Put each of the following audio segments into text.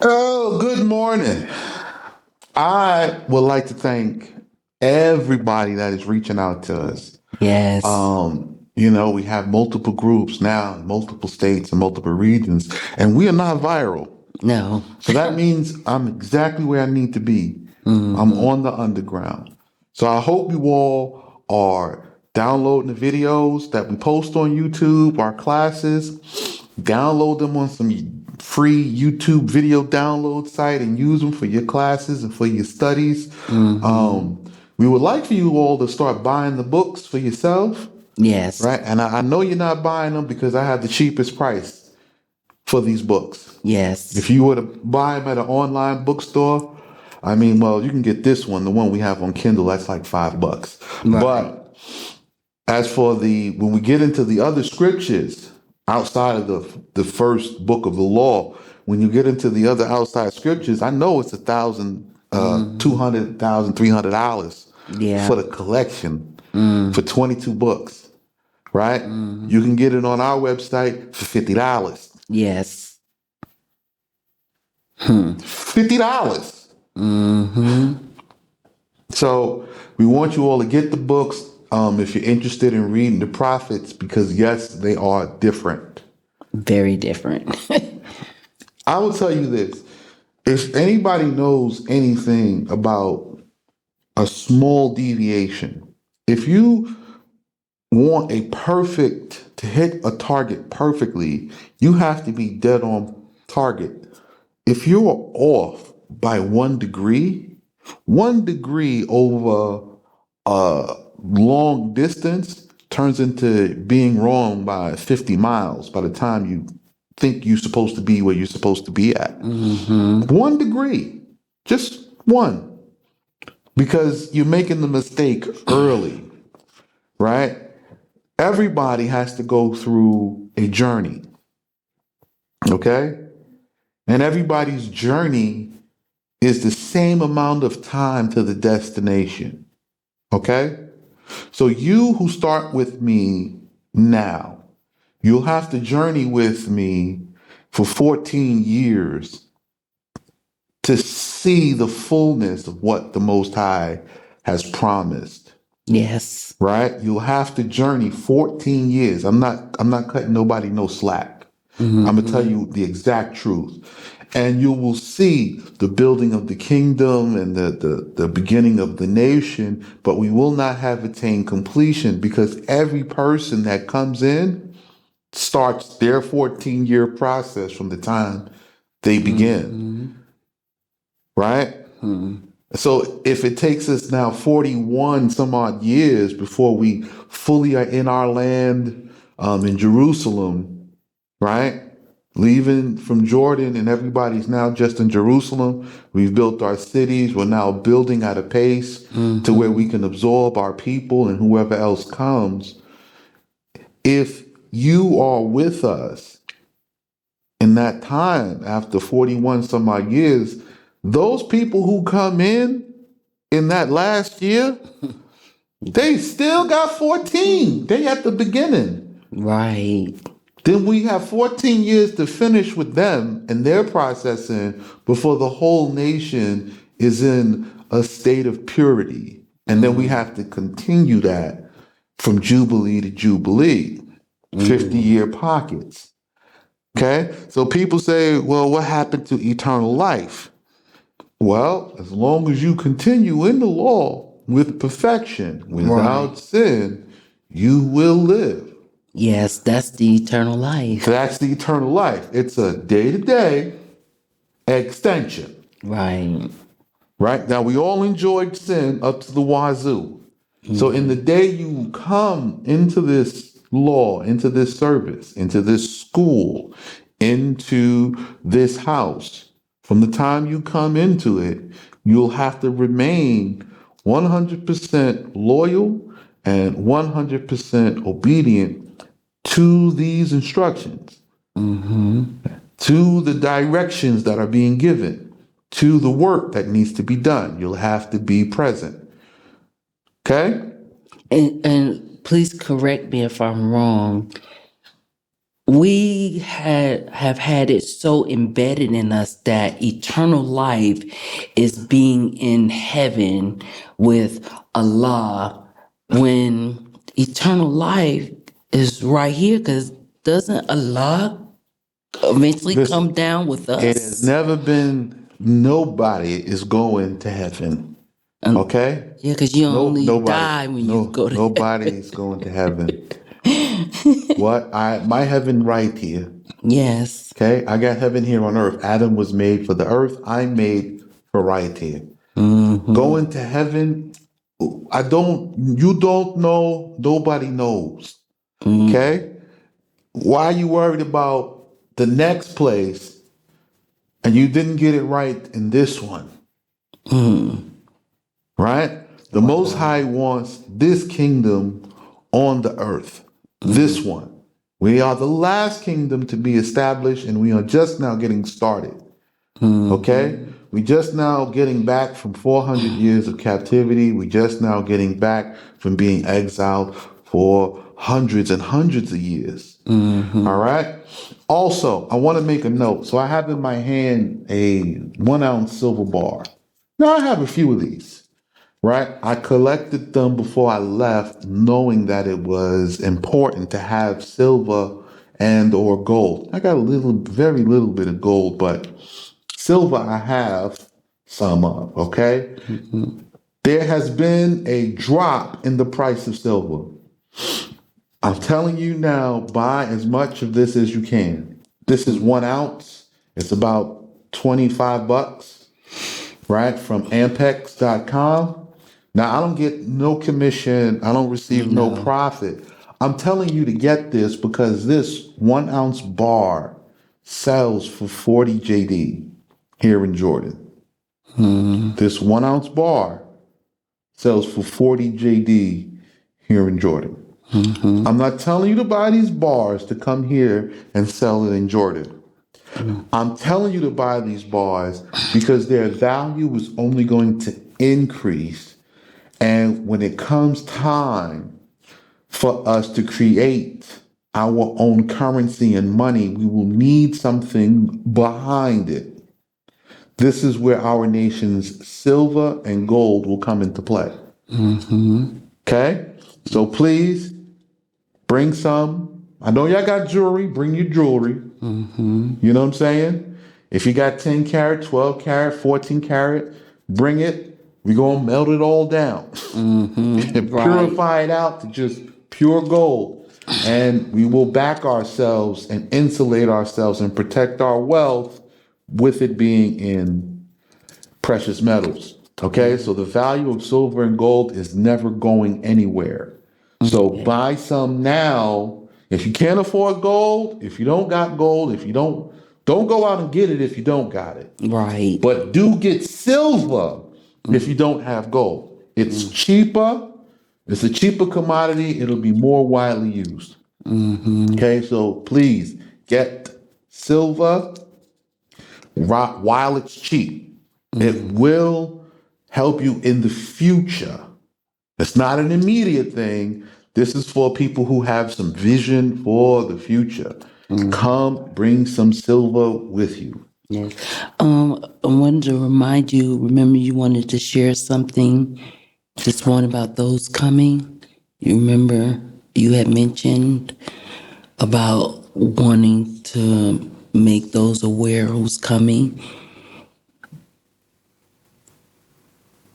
Oh, good morning. I would like to thank everybody that is reaching out to us. Yes. We have multiple groups now in multiple states and multiple regions, and we are not viral. No. So that means I'm exactly where I need to be. I'm Hmm. on the underground. So I hope you all are downloading the videos that we post on YouTube, our classes, download them on some free YouTube video download site and use them for your classes and for your studies. Hmm. We would like for you all to start buying the books for yourself, Yes. right? And I know you're not buying them because I have the cheapest price for these books. If Yes. you were to buy them at an online bookstore, well, you can get this one, the one we have on Kindle, that's like $5. Right. But as for when we get into the other scriptures outside of the first book of the law, when you get into the other outside scriptures, I know it's Hmm. $200,000, $300 Yeah. for the collection for Mm. 22 books, right? You Hmm. can get it on our website for $50. Yes. Hmm. $50. Hmm. So we want you all to get the books if you're interested in reading the prophets, because yes, they are different. Very different. I will tell you this. If anybody knows anything about a small deviation, if you want to hit a target perfectly, you have to be dead on target. If you're off by 1 degree over a long distance turns into being wrong by 50 miles by the time you think you're supposed to be where you're supposed to be at. Hmm. 1 degree, just one, because you're making the mistake early, right? Everybody has to go through a journey, okay? And everybody's journey is the same amount of time to the destination, okay? So you who start with me now, you'll have to journey with me for 14 years to see the fullness of what the Most High has promised. Yes. Right? You'll have to journey 14 years. I'm not cutting nobody no slack. I'm gonna tell Hmm. you the exact truth. And you will see the building of the kingdom and the beginning of the nation, but we will not have attained completion because every person that comes in starts their 14-year process from the time they begin, Hmm. right? Hmm. So if it takes us now 41 some odd years before we fully are in our land in Jerusalem, right? Leaving from Jordan and everybody's now just in Jerusalem. We've built our cities. We're now building at a pace to where we Hmm. can absorb our people and whoever else comes. If you are with us in that time after 41 some odd years, those people who come in that last year, they still got 14. They at the beginning. Right. Then we have 14 years to finish with them and their processing before the whole nation is in a state of purity. And then we Mm. have to continue that from Jubilee to Jubilee, Mm. 50-year pockets. Okay? So people say, well, what happened to eternal life? Well, as long as you continue in the law with perfection, Right. without sin, you will live. Yes, that's the eternal life. That's the eternal life. It's a day to day extension, Right. right? Now, we all enjoyed sin up to the wazoo. So, in the Hmm. day you come into this law, into this service, into this school, into this house, from the time you come into it, you'll have to remain 100% loyal and 100% obedient to these instructions, Hmm. to the directions that are being given, to the work that needs to be done. You'll have to be present. Okay? And please correct me if I'm wrong. we have had it so embedded in us that eternal life is being in heaven with Allah, when eternal life is right here. Because doesn't Allah eventually come down with It has us? never been, nobody is going to heaven. Okay? Yeah, because you only Nobody, die when you go to nobody is going to heaven. My heaven right here. Yes. Okay? I got heaven here on earth. Adam was made for the earth. I'm made for right here. Going to heaven, you don't know, nobody knows. Okay? Why are you worried about the next place and you didn't get it right in this one? Right? The Most High wants this kingdom on the earth. This one. We are the last kingdom to be established, and we are just now getting started. Okay? We just now getting back from 400 years of captivity. We just now getting back from being exiled for hundreds and hundreds of years. All right? Also, I want to make a note. So I have in my hand a 1-ounce silver bar. Now I have a few of these. Right? I collected them before I left, knowing that it was important to have silver and or gold. I got very little bit of gold, but silver I have some of, okay? There has been a drop in the price of silver. I'm telling you now, buy as much of this as you can. This is 1 ounce. It's about $25, right? From ampex.com. Now, I don't get no commission. I don't receive no profit. I'm telling you to get this because this 1-ounce bar sells for 40 JD here in Jordan. This 1-ounce bar sells for 40 JD here in Jordan. I'm not telling you to buy these bars to come here and sell it in Jordan. I'm telling you to buy these bars because their value is only going to increase. And when it comes time for us to create our own currency and money, we will need something behind it. This is where our nation's silver and gold will come into play. Okay? So please bring some. I know y'all got jewelry. Bring your jewelry. You know what I'm saying? If you got 10 carat, 12 carat, 14 carat, bring it. We're going to melt it all down and purify it out to just pure gold. And we will back ourselves and insulate ourselves and protect our wealth with it being in precious metals. Okay, so the value of silver and gold is never going anywhere. So buy some now. If you can't afford gold, if you don't got gold, if you don't go out and get it if you don't got it. Right. But do get silver if you don't have gold. It's cheaper. It's a cheaper commodity. It'll be more widely used. Okay, so please get silver while it's cheap. It will help you in the future. It's not an immediate thing. This is for people who have some vision for the future. Come, bring some silver with you. Yes. I wanted to remind you, remember you wanted to share something this morning about those coming? You remember you had mentioned about wanting to make those aware who's coming?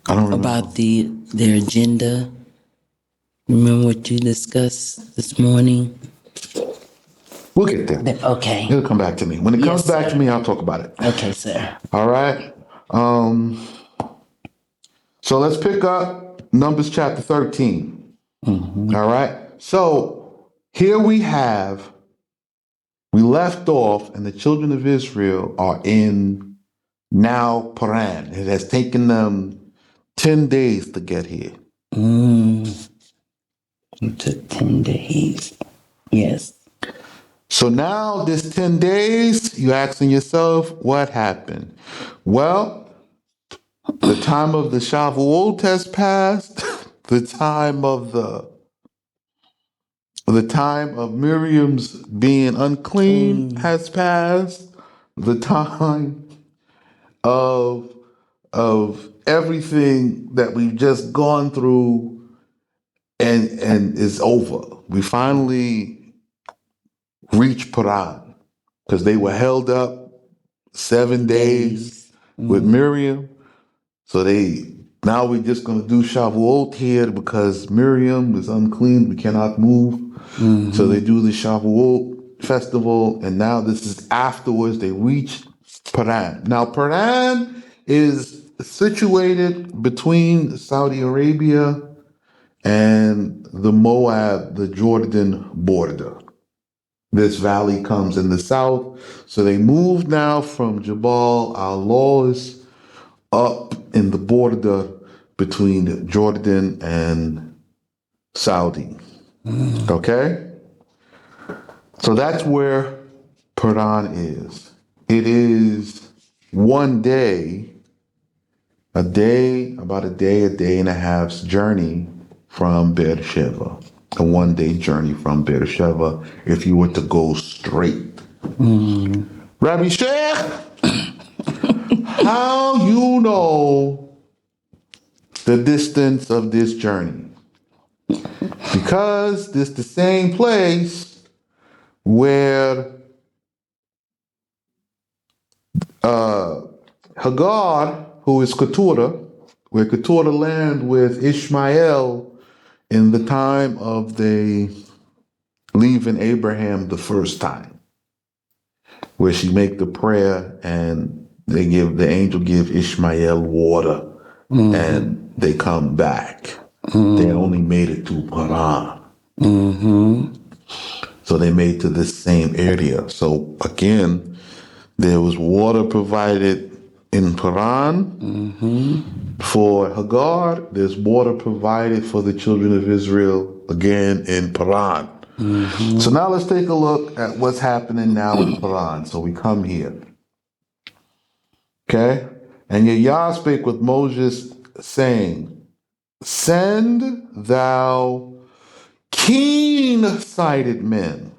I don't remember. About their agenda. Remember what you discussed this morning? We'll get there. Okay. It'll come back to me. When it comes back to me, I'll talk about it. Okay, sir. All right. So let's pick up Numbers chapter 13. All right. So here we left off, and the children of Israel are in now Paran. It has taken them 10 days to get here. It took 10 days. Yes. So now this 10 days, you're asking yourself, what happened? Well, the time of the Shavuot has passed. The time of the The time of Miriam's being unclean Clean. has passed. The time of everything that we've just gone through and is over. We finally reached Paran because they were held up 7 days Days. with Miriam. So now we're just gonna do Shavuot here because Miriam is unclean. We cannot move. So they do the Shavuot festival, and now this is afterwards. They reach Paran. Now Paran is situated between Saudi Arabia and the Moab, the Jordan border. This valley comes in the south. So they move now from Jabal al-Lois up in the border between Jordan and Saudi. Okay? So that's where Paran is. It is one day, about a day and a half's journey from Beersheba. A 1 day journey from Beersheba if you were to go straight. Rabbi Sheikh, how you know the distance of this journey? Because this the same place where Hagar, who is Keturah, where Keturah land with Ishmael in the time of they leaving Abraham the first time, where she make the prayer and the angel give Ishmael water and they come back. They only made it to Paran. So they made to this same area. So again, there was water provided in Paran for Hagar. There's water provided for the children of Israel again in Paran. So now let's take a look at what's happening now in Paran. So we come here. Okay? And Yah spake with Moses, saying, Send thou keen-sighted men.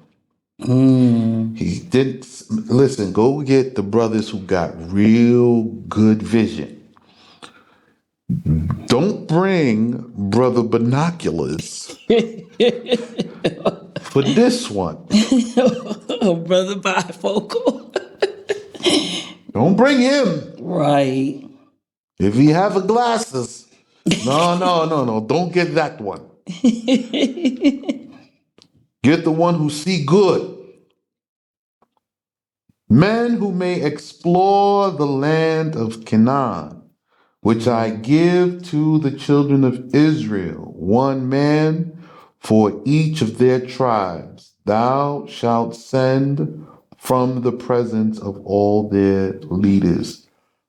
He didn't listen. Go get the brothers who got real good vision. Don't bring brother binoculars for this one. Oh, brother bifocal. Don't bring him Right. if he have a glasses. No. Don't get that one. Get the one who see good. Men who may explore the land of Canaan, which I give to the children of Israel, one man for each of their tribes. Thou shalt send from the presence of all their leaders.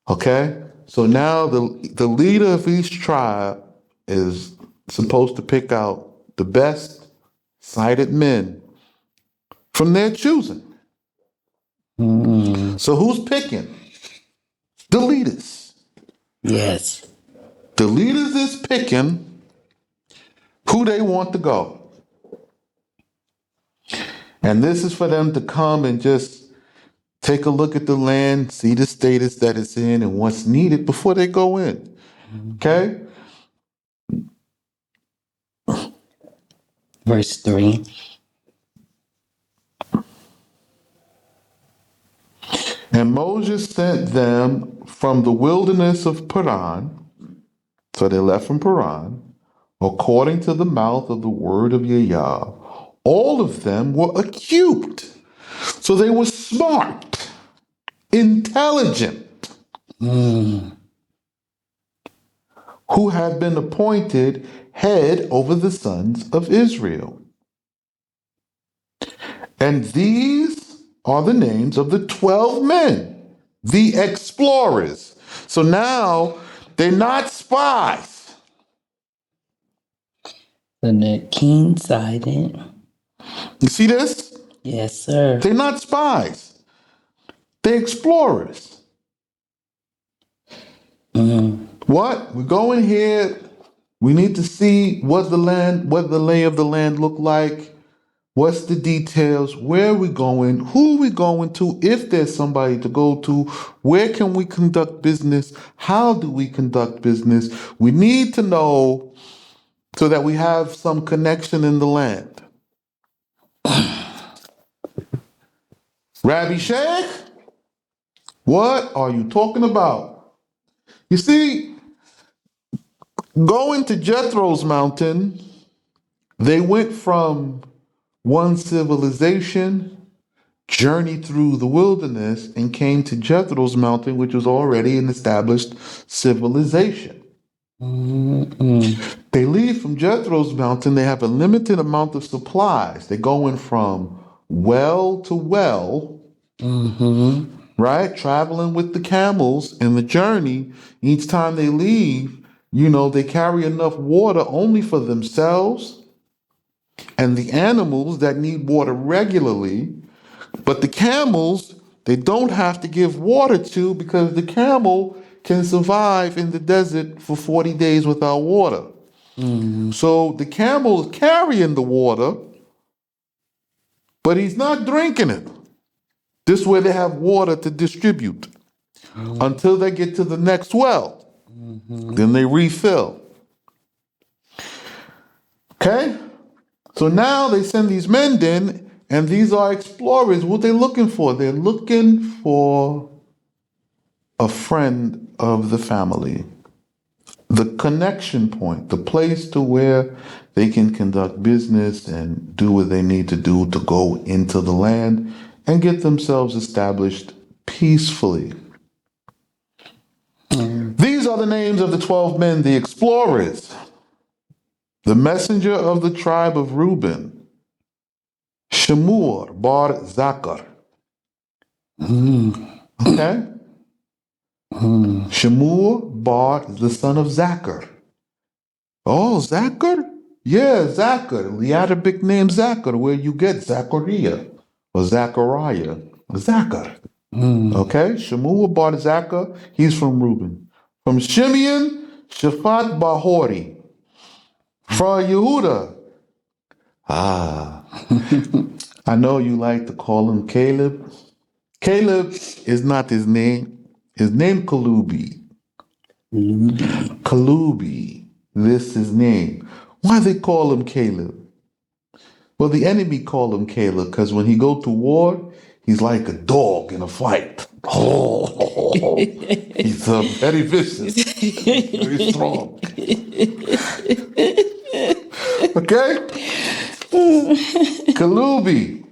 Okay? So now the leader of each tribe is supposed to pick out the best sighted men from their choosing. So who's picking? The leaders. Yes. The leaders is picking who they want to go. And this is for them to come and just take a look at the land, see the status that it's in and what's needed before they go in. Okay? Verse 3. And Moses sent them from the wilderness of Paran, so they left from Paran, according to the mouth of the word of Yahweh. All of them were acute. So they were smart, intelligent, who had been appointed head over the sons of Israel. And these are the names of the 12 men, the explorers. So now they're not spies. And the keen-sighted. You see this? Yes, sir. They're not spies. They're explorers. What? We're going here. We need to see what the lay of the land look like. What's the details? Where are we going? Who are we going to? If there's somebody to go to, where can we conduct business? How do we conduct business? We need to know so that we have some connection in the land. Rabbi Sheikh, what are you talking about? You see, going to Jethro's mountain, they went from one civilization, journeyed through the wilderness, and came to Jethro's mountain, which was already an established civilization. They leave from Jethro's mountain, they have a limited amount of supplies. They're going from well to well, right? Traveling with the camels in the journey. Each time they leave, they carry enough water only for themselves and the animals that need water regularly. But the camels, they don't have to give water to because the camel can survive in the desert for 40 days without water. So the camel is carrying the water, but he's not drinking it. This way they have water to distribute until they get to the next well. Then they refill. Okay? So now they send these men in, and these are explorers. What they looking for? They're looking for a friend of the family. The connection point, the place to where they can conduct business and do what they need to do to go into the land and get themselves established peacefully. These are the names of the 12 men, the explorers. The messenger of the tribe of Reuben, Shemur bar Zakar. Okay? Shemur bar, the son of Zachar. Oh, Zachar? Yeah, Zachar. The Arabic name Zachar, where you get Zachariah or Zachariah. Zachar. Okay? Shemur bar Zachar, he's from Reuben. From Shimeon, Shaphat Bahori. From Yehuda. I know you like to call him Caleb. Caleb is not his name. His name Kalubi. Kalubi. This is his name. Why they call him Caleb? Well, the enemy call him Caleb because when he go to war, he's like a dog in a fight. Oh, he's very vicious, very strong. Okay? Kalubi.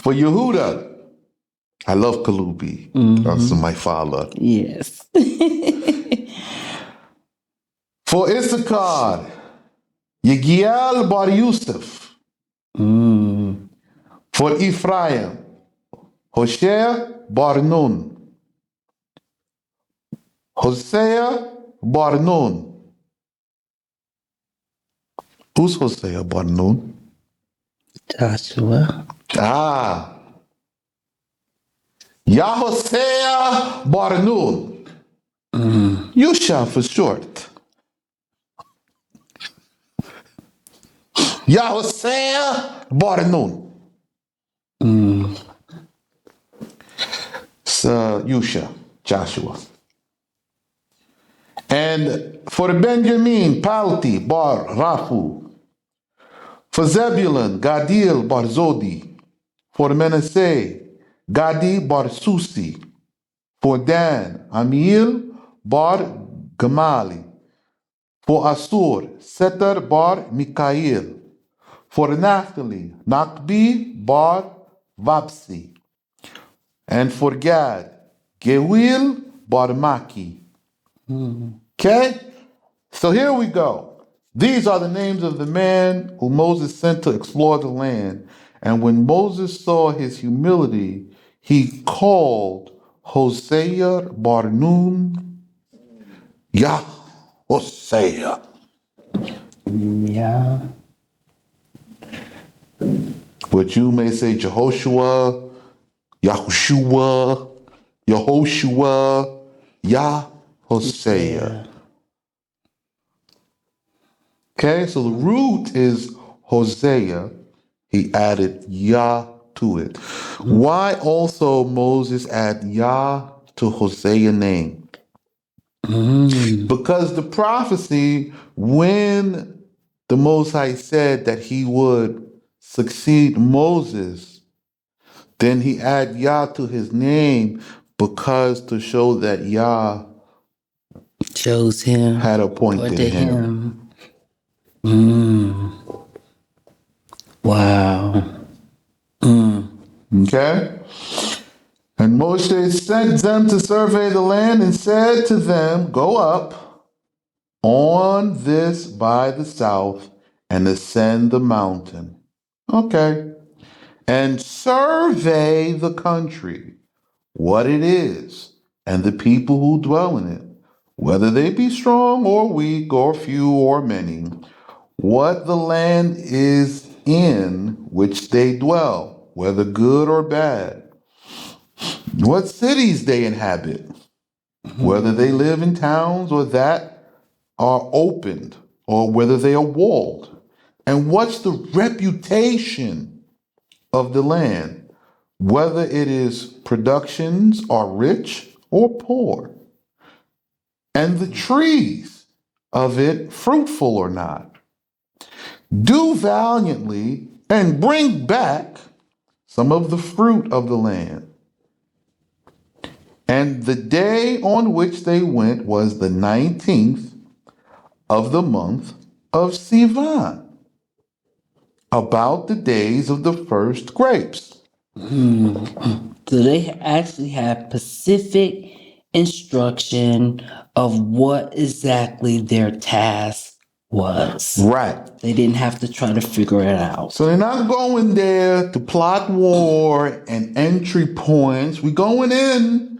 For Yehuda. I love Kalubi. That's my father. Yes. For Issachar. Yegiel bar Yusuf. For Ephraim. Hoshea bar Nun. Hosea bar Nun. Who's Hosea bar Nun? Joshua. Yahosea bar Nun. Yusha for short. Yahosea bar Nun. So Yusha, Joshua. And for Benjamin, Palti bar Rafu. For Zebulun, Gadil bar Zodi. For Manasseh, Gadi bar Susi. For Dan, Amiel bar Gamali. For Asur, Setar bar Mikael. For Naphtali, Nakbi bar Vapsi. And for Gad, Gewil bar Maki. Okay? So here we go. These are the names of the man who Moses sent to explore the land. And when Moses saw his humility, he called Hosea bar Nun Hosea. Yeah. But you may say Jehoshua, Yahushua, Yehoshua, Hosea. Okay, so the root is Hosea, he added Yah to it. Why also Moses add Yah to Hosea's name? Because the prophecy, when the Most High said that he would succeed Moses, then he add Yah to his name because to show that Yah Chose him. had appointed him. Wow. Okay? And Moshe sent them to survey the land and said to them, go up on this by the south and ascend the mountain. Okay. And survey the country, what it is, and the people who dwell in it, whether they be strong or weak or few or many, what the land is in which they dwell, whether good or bad, what cities they inhabit, whether they live in towns or that are opened, or whether they are walled, and what's the reputation of the land, whether it is productions are rich or poor, and the trees of it fruitful or not. Do valiantly and bring back some of the fruit of the land. And the day on which they went was the 19th of the month of Sivan, about the days of the first grapes. So they actually have specific instruction of what exactly their task was. Right. They didn't have to try to figure it out. So they're not going there to plot war and entry points. We're going in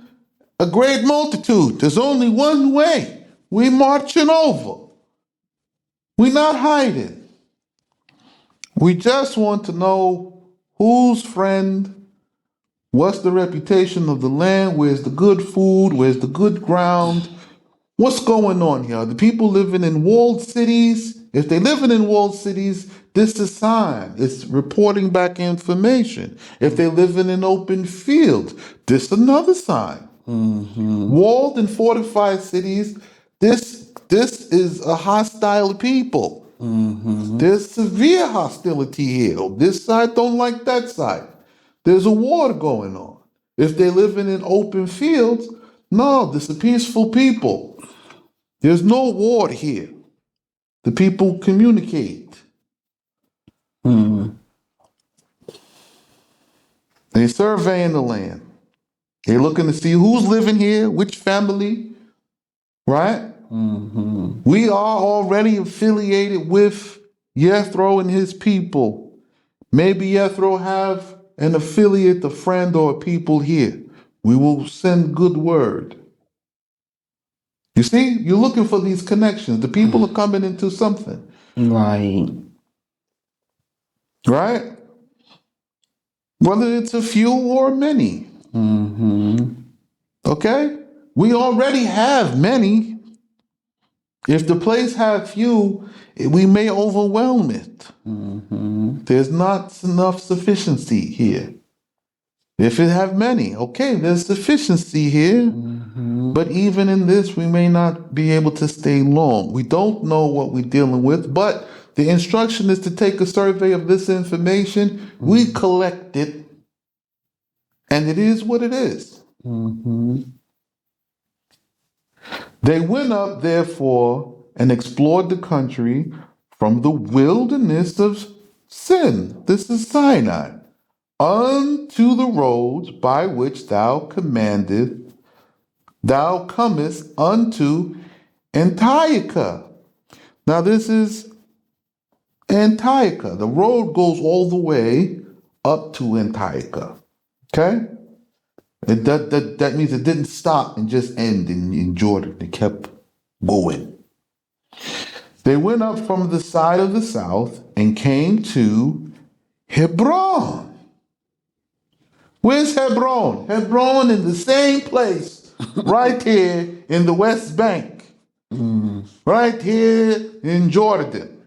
a great multitude. There's only one way. We're marching over. We're not hiding. We just want to know who's friend. What's the reputation of the land? Where's the good food? Where's the good ground? What's going on here? Are the people living in walled cities? If they're living in walled cities, this is a sign. It's reporting back information. If they're living in open fields, this is another sign. Walled and fortified cities, this is a hostile people. There's severe hostility here. This side don't like that side. There's a war going on. If they're living in open fields, no, this is a peaceful people. There's no war here. The people communicate. They're surveying the land. They're looking to see who's living here, which family, right? We are already affiliated with Jethro and his people. Maybe Jethro have an affiliate, a friend, or a people here. We will send good word. You see, you're looking for these connections. The people are coming into something. Right. Right? Whether it's a few or many. Okay? We already have many. If the place have few, we may overwhelm it. There's not enough sufficiency here. If it have many, okay, there's sufficiency here. But even in this, we may not be able to stay long. We don't know what we're dealing with, but the instruction is to take a survey of this information. We collect it, and it is what it is. They went up, therefore, and explored the country from the wilderness of Sin. This is Sinai. Unto the roads by which thou comest unto Antioch. Now this is Antioch. The road goes all the way up to Antioch. Okay? That means it didn't stop and just end in Jordan. It kept going. They went up from the side of the south and came to Hebron. Where's Hebron? Hebron in the same place, right here in the West Bank, right here in Jordan.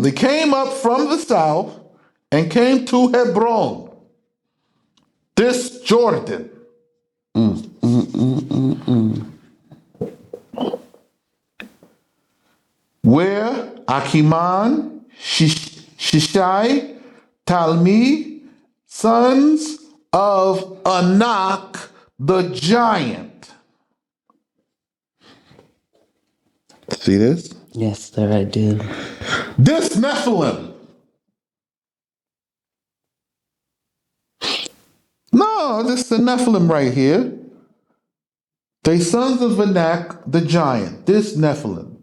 They came up from the south and came to Hebron, this Jordan. Where Achiman, Shishai, Talmi, sons of Anak the giant. See this? Yes, sir, I do. This Nephilim. No, this is the Nephilim right here. They sons of Anak the giant. This Nephilim.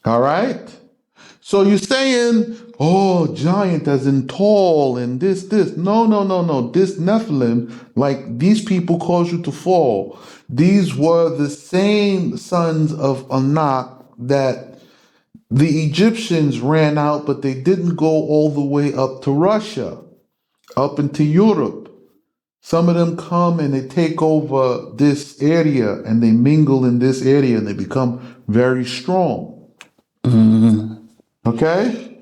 All right? So you're saying, oh, giant as in tall and this. No. This Nephilim, like these people caused you to fall. These were the same sons of Anak that the Egyptians ran out, but they didn't go all the way up to Russia, up into Europe. Some of them come and they take over this area and they mingle in this area and they become very strong. Okay?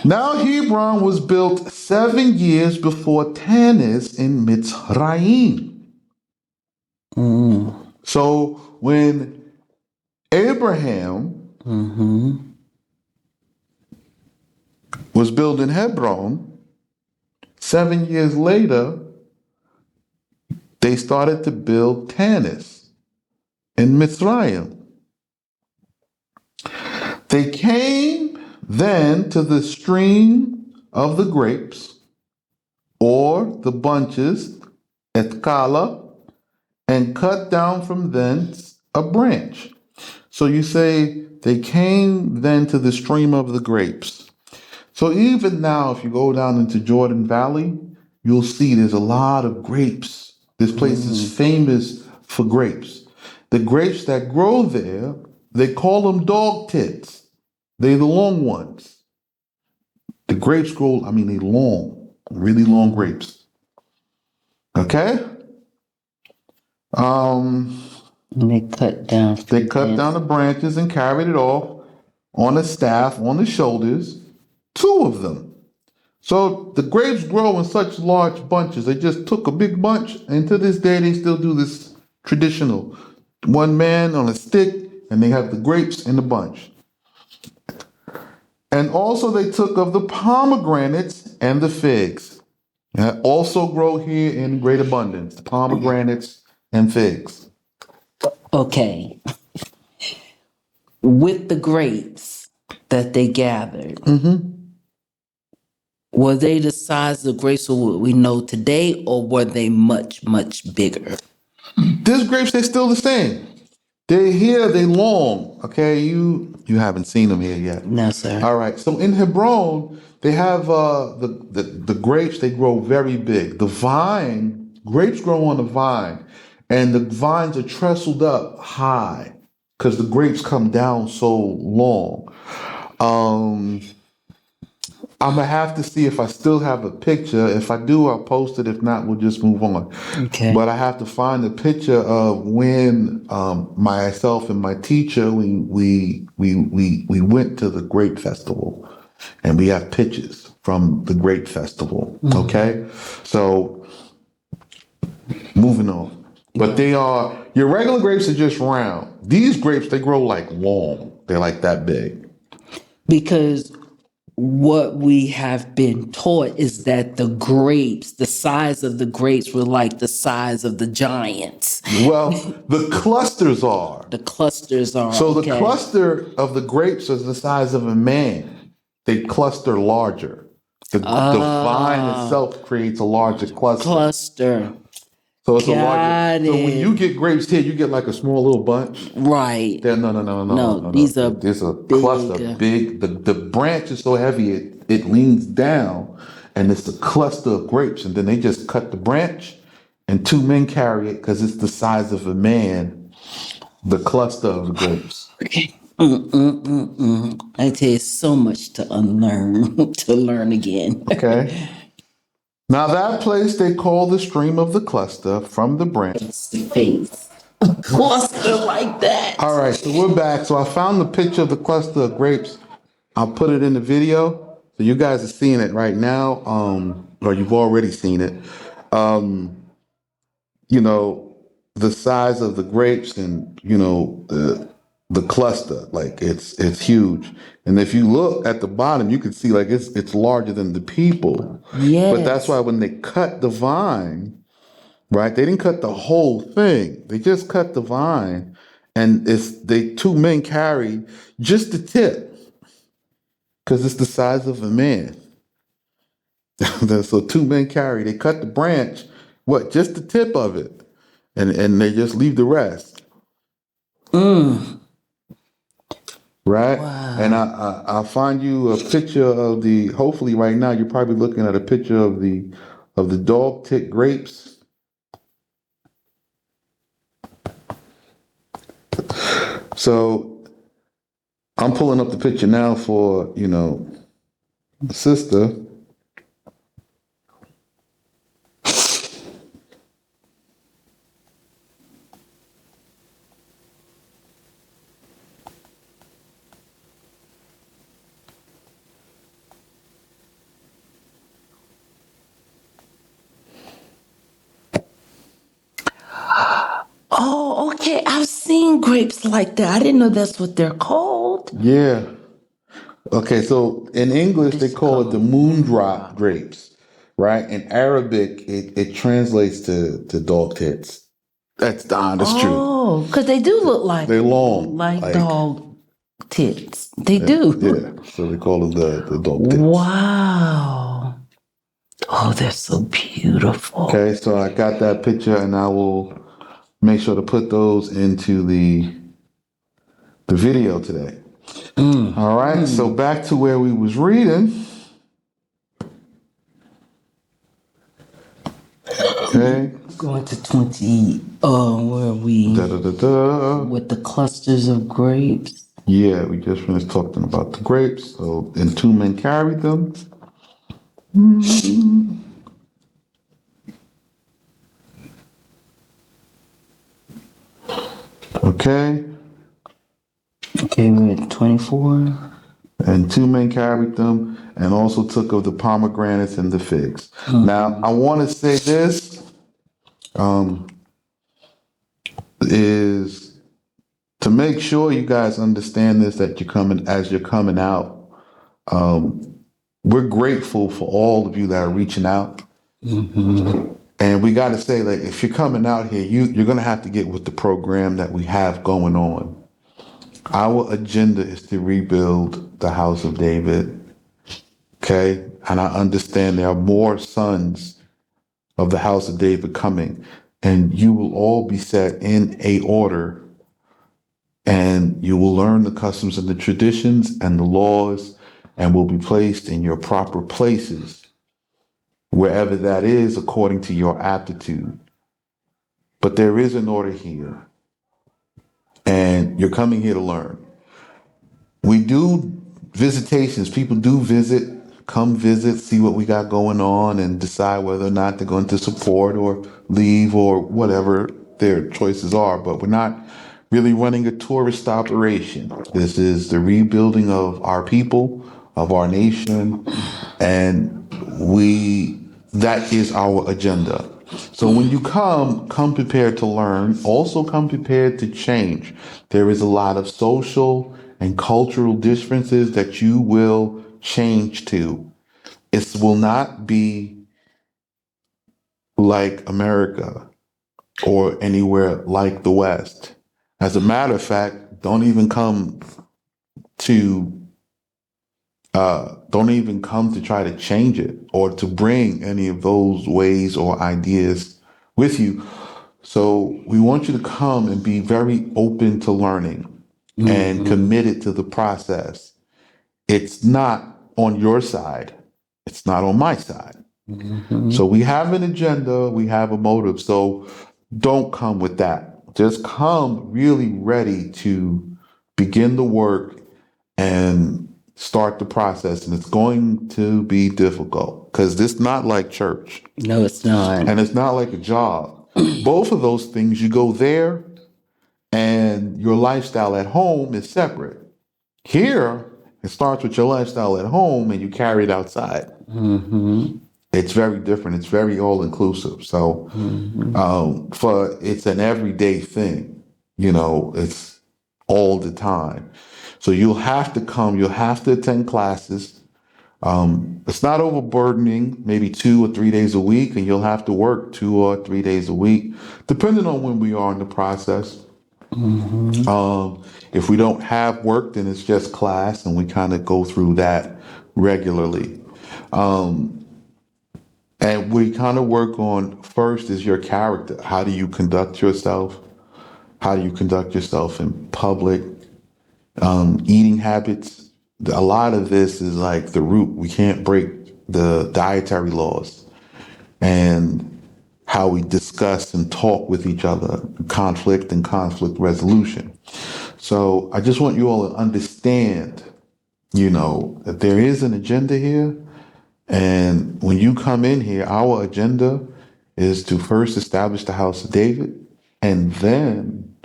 Now Hebron was built 7 years before Tanis in Mitzrayim. So when Abraham was building Hebron, 7 years later, they started to build Tanis in Mitzrayim. They came then to the stream of the grapes, or the bunches, at Kala, and cut down from thence a branch. So you say they came then to the stream of the grapes. So even now, if you go down into Jordan Valley, you'll see there's a lot of grapes. This place is famous for grapes. The grapes that grow there, they call them dog tits. They're the long ones. The grapes grow, they long, really long grapes. Okay? And they cut down. They cut down the branches and carried it off on a staff, on the shoulders, 2 of them. So the grapes grow in such large bunches. They just took a big bunch, and to this day they still do this traditional. One man on a stick, and they have the grapes in the bunch. And also they took of the pomegranates and the figs. That also grow here in great abundance, pomegranates and figs. Okay. With the grapes that they gathered, were they the size of grapes of what we know today, or were they much, much bigger? These grapes, they're still the same. They're here, they long. Okay, you haven't seen them here yet. No, sir. All right. So in Hebron, they have the grapes. They grow very big. The vine, grapes grow on the vine, and the vines are trestled up high because the grapes come down so long. I'm gonna have to see if I still have a picture. If I do, I'll post it. If not, we'll just move on. Okay. But I have to find a picture of when myself and my teacher we went to the grape festival, and we have pictures from the grape festival. Okay, so moving on. But they are your regular grapes are just round. These grapes, they grow like long. They're like that big. Because what we have been taught is that the grapes, the size of the grapes were like the size of the giants. Well, the clusters are. The clusters are. So the okay. cluster of the grapes is the size of a man. They cluster larger. The vine itself creates a larger cluster. So it's a larger. So when you get grapes here, you get like a small little bunch. Right. No. These are There's a big. cluster, big. The branch is so heavy it leans down, and it's a cluster of grapes. And then they just cut the branch, and 2 men carry it because it's the size of a man. The cluster of the grapes. Okay. I tell you, so much to unlearn, to learn again. Okay. Now that place they call the stream of the cluster from the branch. Face. A cluster like that. All right, so we're back. So I found the picture of the cluster of grapes I'll put it in the video. So you guys are seeing it right now, or you've already seen it. Um, you know, the size of the grapes and, the cluster, like it's huge. And if you look at the bottom, you can see like it's larger than the people. But that's why Yes. when they cut the vine, right? They didn't cut the whole thing. They just cut the vine, and two men carry just the tip because it's the size of a man. So two men carry. They cut the branch, what? Just the tip of it, and they just leave the rest, Mm. right? And Wow. I'll find you a picture of the. Hopefully, right now you're probably looking at a picture of the dog tit grapes. So I'm pulling up the picture now for the sister. Oh, okay. I've seen grapes like that. I didn't know that's what they're called. Yeah. Okay, so in What English they is it call it the called? moondrop Moondrop. grapes, right? In Arabic, it translates to dog tits. That's the honest truth. Oh, because they do look They're long, like like dog tits. They do. yeah. So they call them the dog tits. Wow. Oh, they're so beautiful. Okay, so I got that picture, and I will make sure to put those into the video today. Mm. All right, so Mm. back to where we was reading. Okay. Going to 20. Where are Da we? da da da. With the clusters of grapes. Yeah, we just finished talking about the grapes. So, and two men carried them. Okay. Okay, we're at 24. And two men carried them and also took of the pomegranates and the figs. Now, I want to say this is to make sure you guys understand this, that you're coming out. We're grateful for all of you that are reaching out. Mm-hmm. And we got to say, like, if you're coming out here, you're going to have to get with the program that we have going on. Our agenda is to rebuild the house of David. Okay. And I understand there are more sons of the house of David coming, and you will all be set in a order, and you will learn the customs and the traditions and the laws, and will be placed in your proper places, wherever that is, according to your aptitude. But there is an order here, and you're coming here to learn. We do visitations. People do come visit, see what we got going on, and decide whether or not they're going to support or leave or whatever their choices are. But we're not really running a tourist operation. This is the rebuilding of our people, of our nation, and that is our agenda. So when you come prepared to learn, also come prepared to change. There is a lot of social and cultural differences that you will change to. It will not be like America or anywhere like the West. As a matter of fact, to don't even come to try to change it or to bring any of those ways or ideas with you. So we want you to come and be very open to learning and Mm-hmm. committed to the process. It's not on your side. It's not on my side. Mm-hmm. So we have an agenda, we have a motive. So don't come with that. Just come really ready to begin the work and start the process. And it's going to be difficult because it's not like church No, it's not. and it's not like a job. Both of those things, you go there and your lifestyle at home is separate. Here, It starts with your lifestyle at home and you carry it outside. It's very different. It's very all inclusive. So, for it's an everyday thing, it's all the time. So you'll have to come, you'll have to attend classes. It's not overburdening, maybe 2 or 3 days a week, and you'll have to work 2 or 3 days a week, depending on when we are in the process. If we don't have work, then it's just class, and we kind of go through that regularly. And we kind of work on first is your character. How do you conduct yourself? How do you conduct yourself in public? Eating habits. A lot of this is like the root. We can't break the dietary laws and how we discuss and talk with each other, conflict and conflict resolution. So I just want you all to understand, that there is an agenda here. And when you come in here, our agenda is to first establish the house of David and then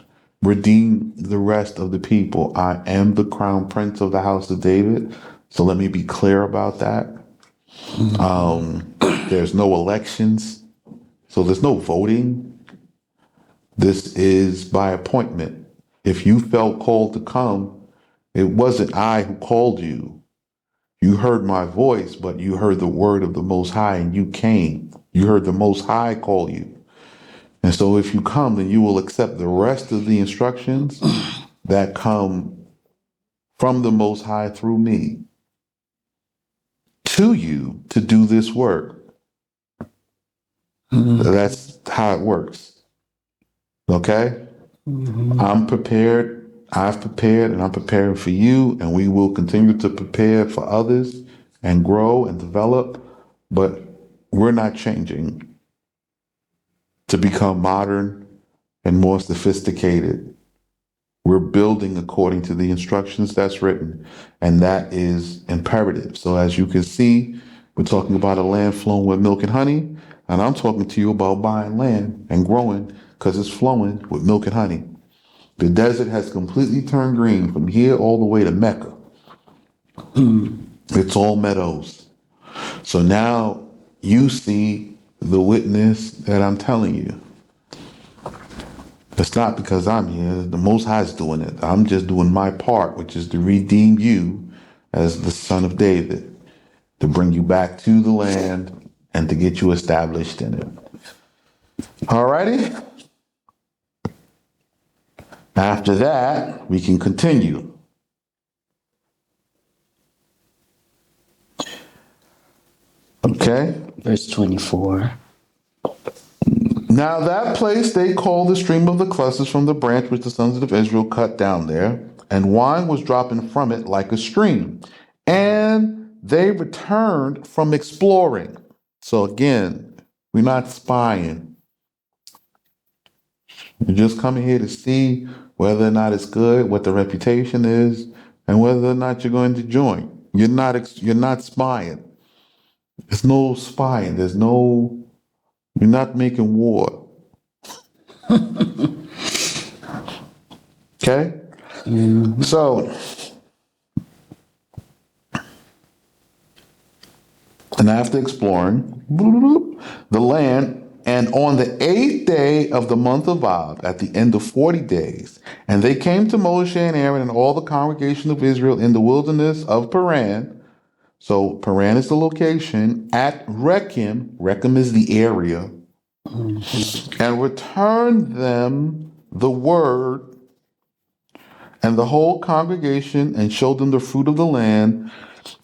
redeem the rest of the people. I am the crown prince of the house of David. So let me be clear about that. There's no elections. So there's no voting. This is by appointment. If you felt called to come, it wasn't I who called you. You heard my voice, but you heard the word of the Most High and you came. You heard the Most High call you. And so if you come, then you will accept the rest of the instructions that come from the Most High through me to you to do this work. That's how it works. Okay? I'm prepared. I've prepared and I'm preparing for you, and we will continue to prepare for others and grow and develop, but we're not changing to become modern and more sophisticated. We're building according to the instructions that's written, and that is imperative. So as you can see, we're talking about a land flowing with milk and honey, and I'm talking to you about buying land and growing because it's flowing with milk and honey. The desert has completely turned green from here all the way to Mecca. It's all meadows. So now you see the witness that I'm telling you. It's not because I'm here. The Most High is doing it. I'm just doing my part, which is to redeem you as the son of David, to bring you back to the land and to get you established in it. All righty? After that, we can continue. Okay? Verse 24. Now that place they called the stream of the clusters from the branch which the sons of Israel cut down there, and wine was dropping from it like a stream. And they returned from exploring. So again, we're not spying. You're just coming here to see whether or not it's good, what the reputation is, and whether or not you're going to join. You're not spying. There's no spying. You're not making war. Okay? So, and after exploring the land, and on the 8th day of the month of Ab, at the end of 40 days, and they came to Moshe and Aaron and all the congregation of Israel in the wilderness of Paran. So Paran is the location, at Rechem. Rechem is the area. And returned them the word and the whole congregation, and showed them the fruit of the land.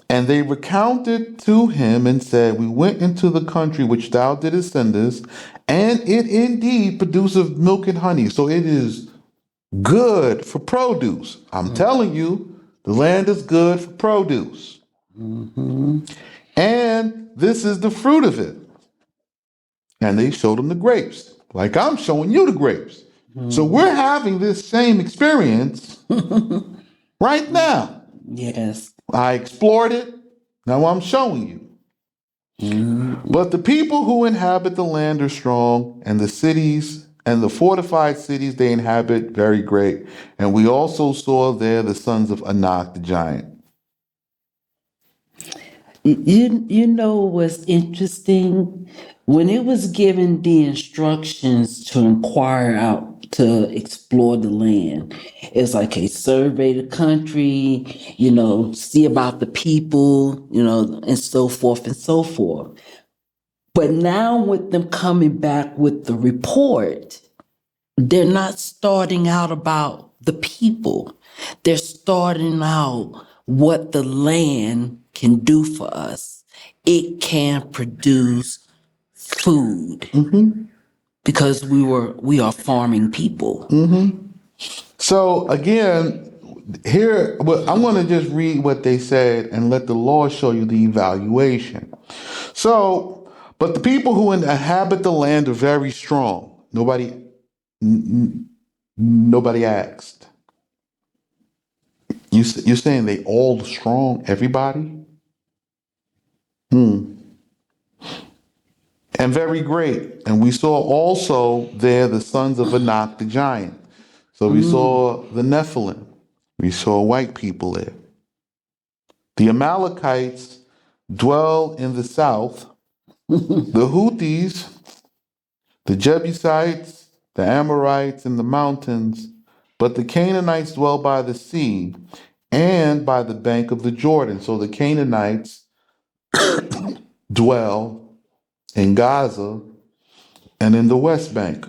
And they recounted to him and said, we went into the country which thou didst send us, and it indeed produceth milk and honey. So it is good for produce. I'm telling you, the land is good for produce. And this is the fruit of it. And they showed him the grapes, like I'm showing you the grapes. So we're having this same experience right now. Yes. I explored it. Now I'm showing you. But the people who inhabit the land are strong, and the cities and the fortified cities they inhabit very great. And we also saw there the sons of Anak the giant. You know what's interesting? When it was given the instructions to inquire out to explore the land, it's like a survey the country, see about the people, and so forth and so forth. But now with them coming back with the report, they're not starting out about the people. They're starting out what the land can do for us. It can produce food because we are farming people. So again, here, well, I'm going to just read what they said and let the Lord show you the evaluation. So, but the people who inhabit the land are very strong. Nobody asked. You're saying they all strong, everybody? And very great. And we saw also there the sons of Anak the giant. So we saw the Nephilim. We saw white people there. The Amalekites dwell in the south. The Houthis, the Jebusites, the Amorites in the mountains. But the Canaanites dwell by the sea and by the bank of the Jordan. So the Canaanites dwell in Gaza and in the West Bank.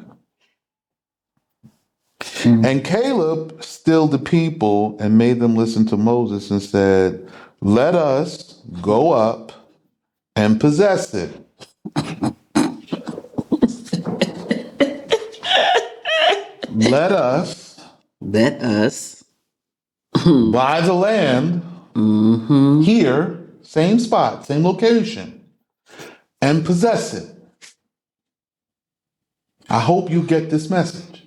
And Caleb stilled the people and made them listen to Moses and said, "Let us go up and possess it. Let us Let us. buy the land here, same spot, same location, and possess it." I hope you get this message.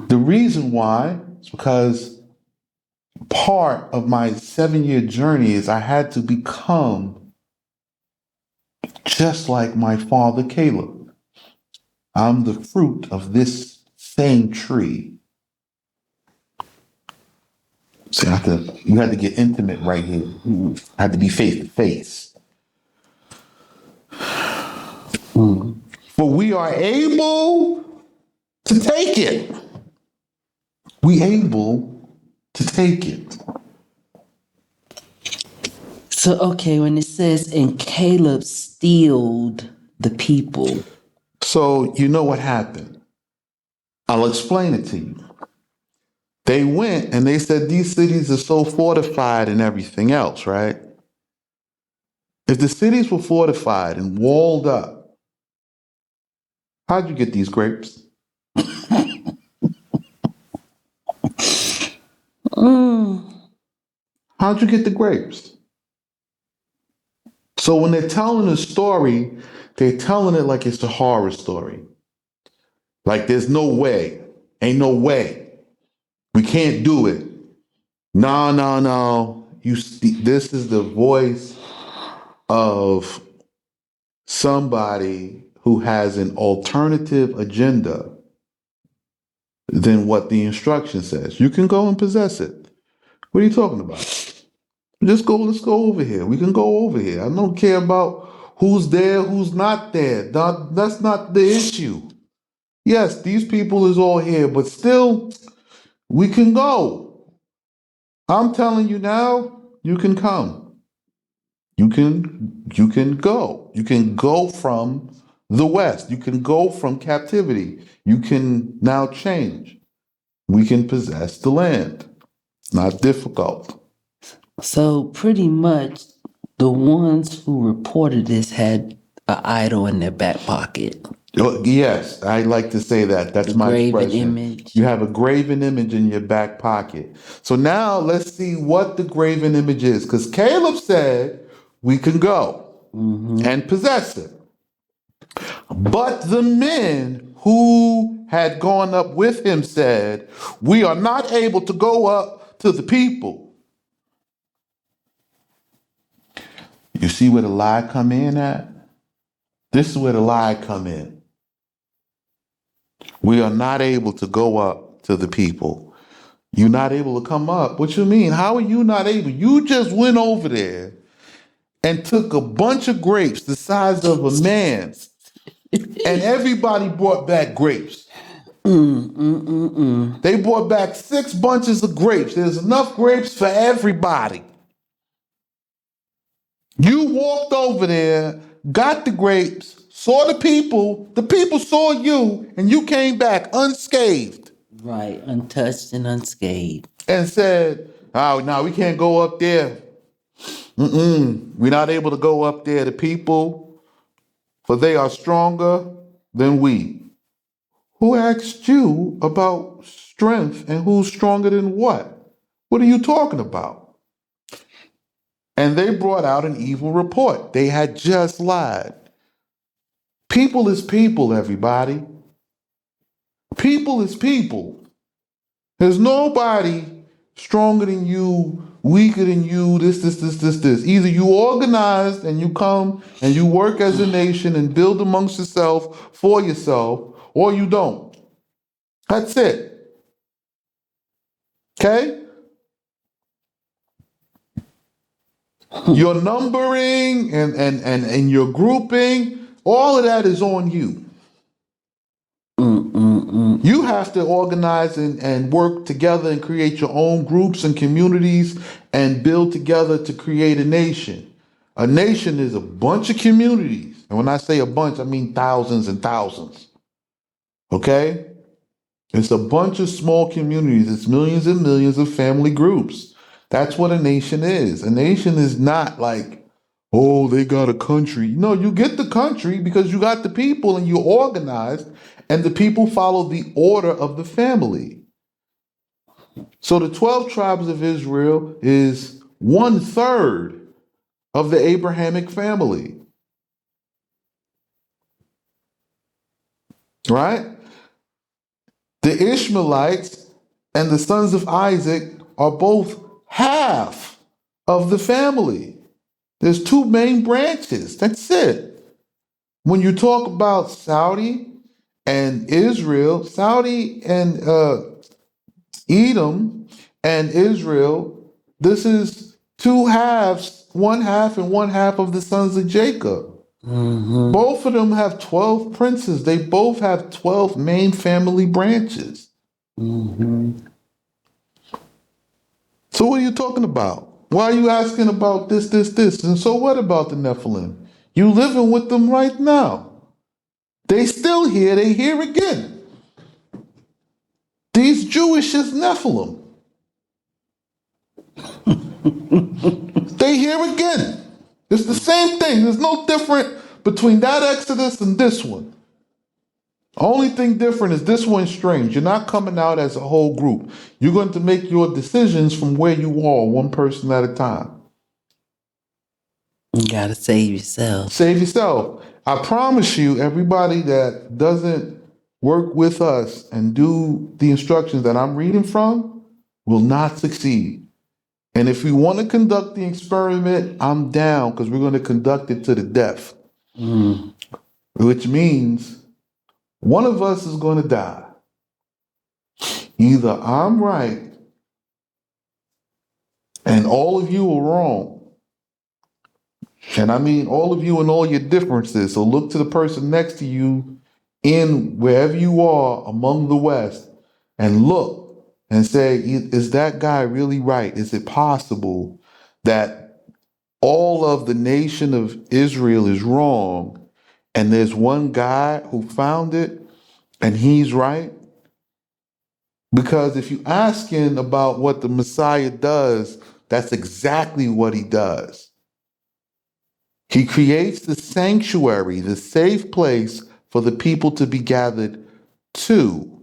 The reason why is because part of my 7-year journey is I had to become just like my father Caleb. I'm the fruit of this same tree. See, you had to get intimate right here. I had to be face to face. For we are able to take it. We able to take it. So, okay, when it says, and Caleb stilled the people. So you know what happened. I'll explain it to you. They went and they said these cities are so fortified and everything else, right? If the cities were fortified and walled up, how'd you get these grapes? How'd you get the grapes? So when they're telling a story, they're telling it like it's a horror story. Like there's no way. Ain't no way. We can't do it. No, no, no. This is the voice of somebody who has an alternative agenda than what the instruction says. You can go and possess it. What are you talking about? Let's go over here. We can go over here. I don't care about who's there, who's not there. That's not the issue. Yes, these people is all here, but still, we can go. I'm telling you now, you can come. You can go. You can go from the West. You can go from captivity. You can now change. We can possess the land. It's not difficult. So, pretty much, the ones who reported this had an idol in their back pocket. Yes, I like to say that. That's my Graven expression. image. You have a graven image in your back pocket. So now let's see what the graven image is. Because Caleb said we can go and possess it. But the men who had gone up with him said, "We are not able to go up to the people." You see where the lie come in at? This is where the lie come in. We are not able to go up to the people. You're not able to come up. What you mean? How are you not able? You just went over there and took a bunch of grapes the size of a man, and everybody brought back grapes. They brought back 6 bunches of grapes. There's enough grapes for everybody. You walked over there, got the grapes, saw the people saw you, and you came back unscathed Right, untouched and unscathed. and said, oh, no, we can't go up there. We're not able to go up there. The people, for they are stronger than we. Who asked you about strength and who's stronger than what? What are you talking about? And they brought out an evil report. They had just lied. People is people, everybody. People is people. There's nobody stronger than you, weaker than you, this. Either you organize and you come and you work as a nation and build amongst yourself for yourself, or you don't. That's it. Okay? Your numbering and your grouping, all of that is on you. You have to organize and work together and create your own groups and communities and build together to create a nation. A nation is a bunch of communities. And when I say a bunch, I mean thousands and thousands. Okay? It's a bunch of small communities. It's millions and millions of family groups. That's what a nation is. A nation is not like, oh, they got a country. No, you get the country because you got the people and you're organized, and the people follow the order of the family. So the 12 tribes of Israel is 1/3 of the Abrahamic family, right? The Ishmaelites and the sons of Isaac are both half of the family. There's 2 main branches. That's it. When you talk about Saudi and Israel, Saudi and Edom and Israel, this is 2 halves, 1/2 and 1/2 of the sons of Jacob. Both of them have 12 princes. They both have 12 main family branches. So what are you talking about? Why are you asking about this? And so what about the Nephilim? You living with them right now. They still here. They here again. These Jewish is Nephilim. They here again. It's the same thing. There's no different between that Exodus and this one. Only thing different is this one's strange. You're not coming out as a whole group. You're going to make your decisions from where you are, one person at a time. You gotta save yourself. Save yourself. I promise you, everybody that doesn't work with us and do the instructions that I'm reading from will not succeed. And if we want to conduct the experiment, I'm down because we're going to conduct it to the death. Which means one of us is going to die. Either I'm right and all of you are wrong. And I mean all of you and all your differences. So look to the person next to you in wherever you are among the West and look and say, is that guy really right? Is it possible that all of the nation of Israel is wrong and there's one guy who found it and he's right? Because if you ask him about what the Messiah does, that's exactly what he does. He creates the sanctuary, the safe place for the people to be gathered to.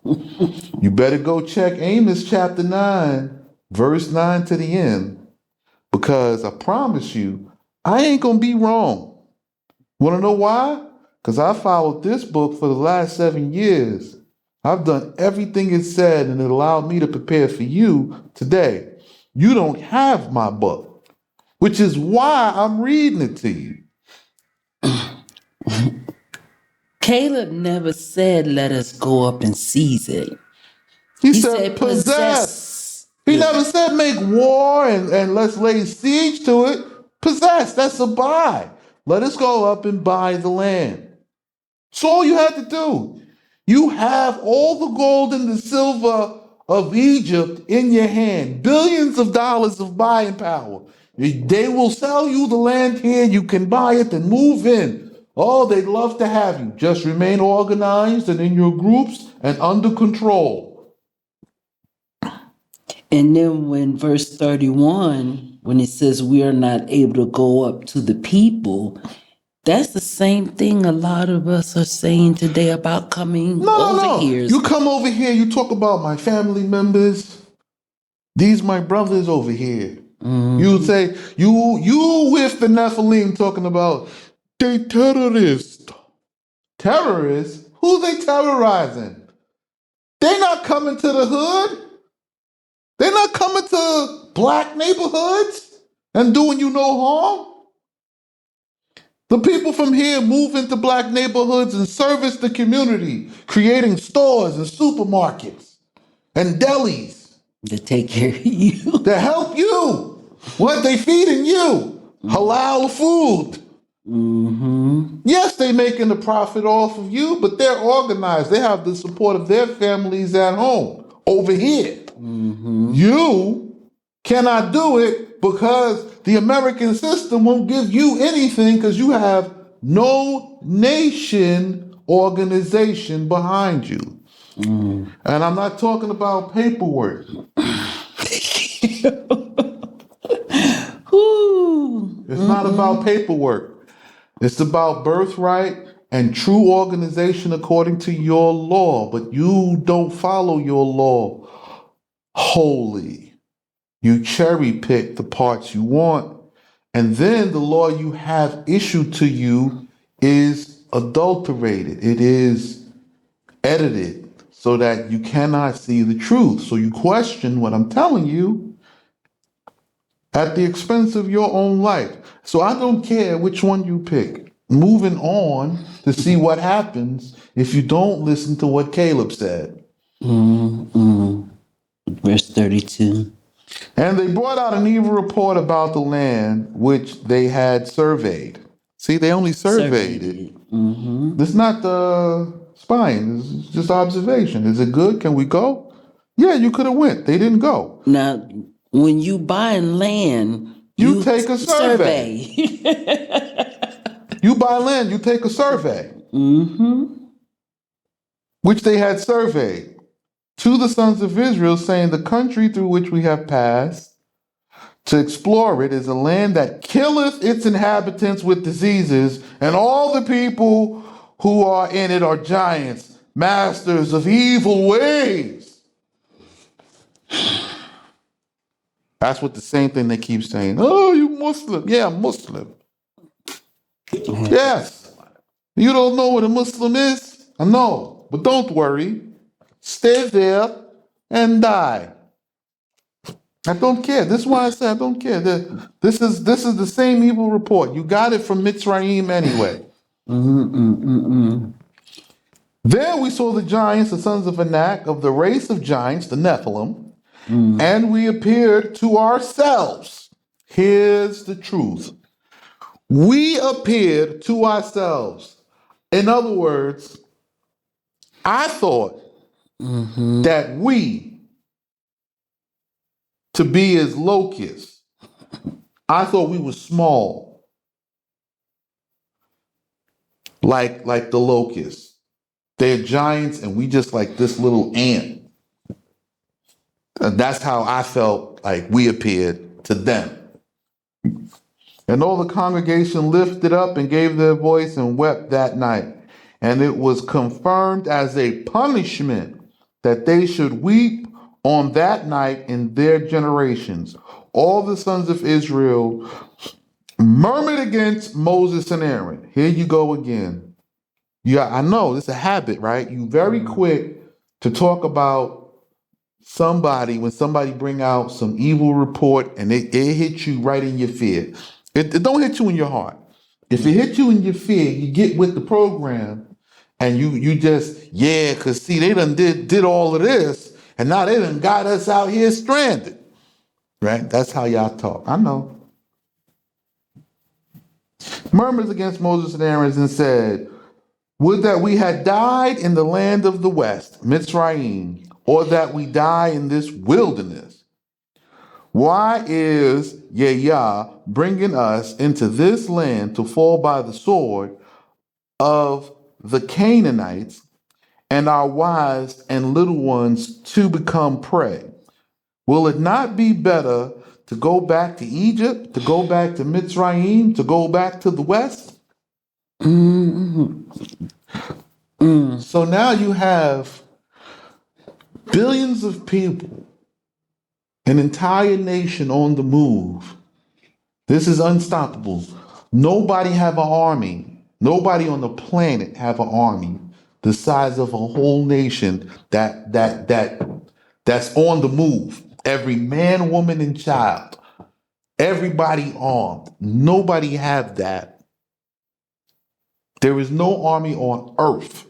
You better go check Amos chapter 9, verse 9 to the end, because I promise you, I ain't going to be wrong. Want to know why? Because I followed this book for the last 7 years. I've done everything it said, and it allowed me to prepare for you today. You don't have my book, which is why I'm reading it to you. Caleb never said, let us go up and seize it. He He said said possess. possess He it. never said make war and let's lay siege to it. Possess, that's a buy. Let us go up and buy the land. That's all you had to do. You have all the gold and the silver of Egypt in your hand, billions of dollars of buying power. They will sell you the land here. You can buy it and move in. Oh, they'd love to have you. Just remain organized and in your groups and under control. And then when verse 31, when it says we are not able to go up to the people, that's the same thing a lot of us are saying today about coming No, no, over no. here. You come over here, you talk about my family members. These my brothers over here. You would say, you with the Nephilim talking about they terrorists. Terrorists? Who they terrorizing? They not coming to the hood. They not coming to black neighborhoods and doing you no harm. The people from here move into black neighborhoods and service the community, creating stores and supermarkets and delis To take care of you. to help you. What they feeding you? Halal food. Yes, they making a profit off of you, but they're organized. They have the support of their families at home over here. You cannot do it because the American system won't give you anything because you have no nation organization behind you. And I'm not talking about paperwork. Ooh. It's not about paperwork. It's about birthright and true organization according to your law. But you don't follow your law wholly. You cherry pick the parts you want. And then the law you have issued to you is adulterated. It is edited so that you cannot see the truth. So you question what I'm telling you at the expense of your own life. So I don't care which one you pick. Moving on to see what happens if you don't listen to what Caleb said. Verse 32. And they brought out an evil report about the land which they had surveyed. See, they only surveyed it. It's not spying. It's just observation. Is it good? Can we go? Yeah, you could have went. They didn't go. Now, when you buy land, You take a survey. You buy land, you take a survey. Which they had surveyed to the sons of Israel, saying, the country through which we have passed to explore it is a land that killeth its inhabitants with diseases, and all the people who are in it are giants, masters of evil ways. That's what the same thing they keep saying. Oh, you Muslim. Yeah, I'm Muslim. Yes. You don't know what a Muslim is? I know. But don't worry. Stay there and die. I don't care. This is why I say I don't care. This is the same evil report. You got it from Mitzrayim anyway. There we saw the giants, the sons of Anak, of the race of giants, the Nephilim, and we appeared to ourselves. Here's the truth. We appeared to ourselves. In other words, I thought that we, to be as locusts, I thought we were small, like the locusts. They're giants, and we just like this little ant. And that's how I felt like we appeared to them. And all the congregation lifted up and gave their voice and wept that night. And it was confirmed as a punishment that they should weep on that night in their generations. All the sons of Israel murmured against Moses and Aaron. Here you go again. Yeah, I know, it's a habit, right? You very quick to talk about somebody when somebody bring out some evil report and it hits you right in your fear. It don't hit you in your heart. If it hits you in your fear, you get with the program and you just, yeah, because see, they done did all of this And now they done got us out here stranded. Right? That's how y'all talk. I know. Murmurs against Moses and Aaron and said, would that we had died in the land of the west, Mitzrayim, or that we die in this wilderness. Why is Yah bringing us into this land to fall by the sword of the Canaanites and our wives and little ones to become prey? Will it not be better to go back to Egypt, to go back to Mitzrayim, to go back to the west? So now you have billions of people, an entire nation on the move. This is unstoppable. Nobody have an army. Nobody on the planet have an army the size of a whole nation that's on the move. Every man, woman, and child. Everybody armed. Nobody have that. There is no army on earth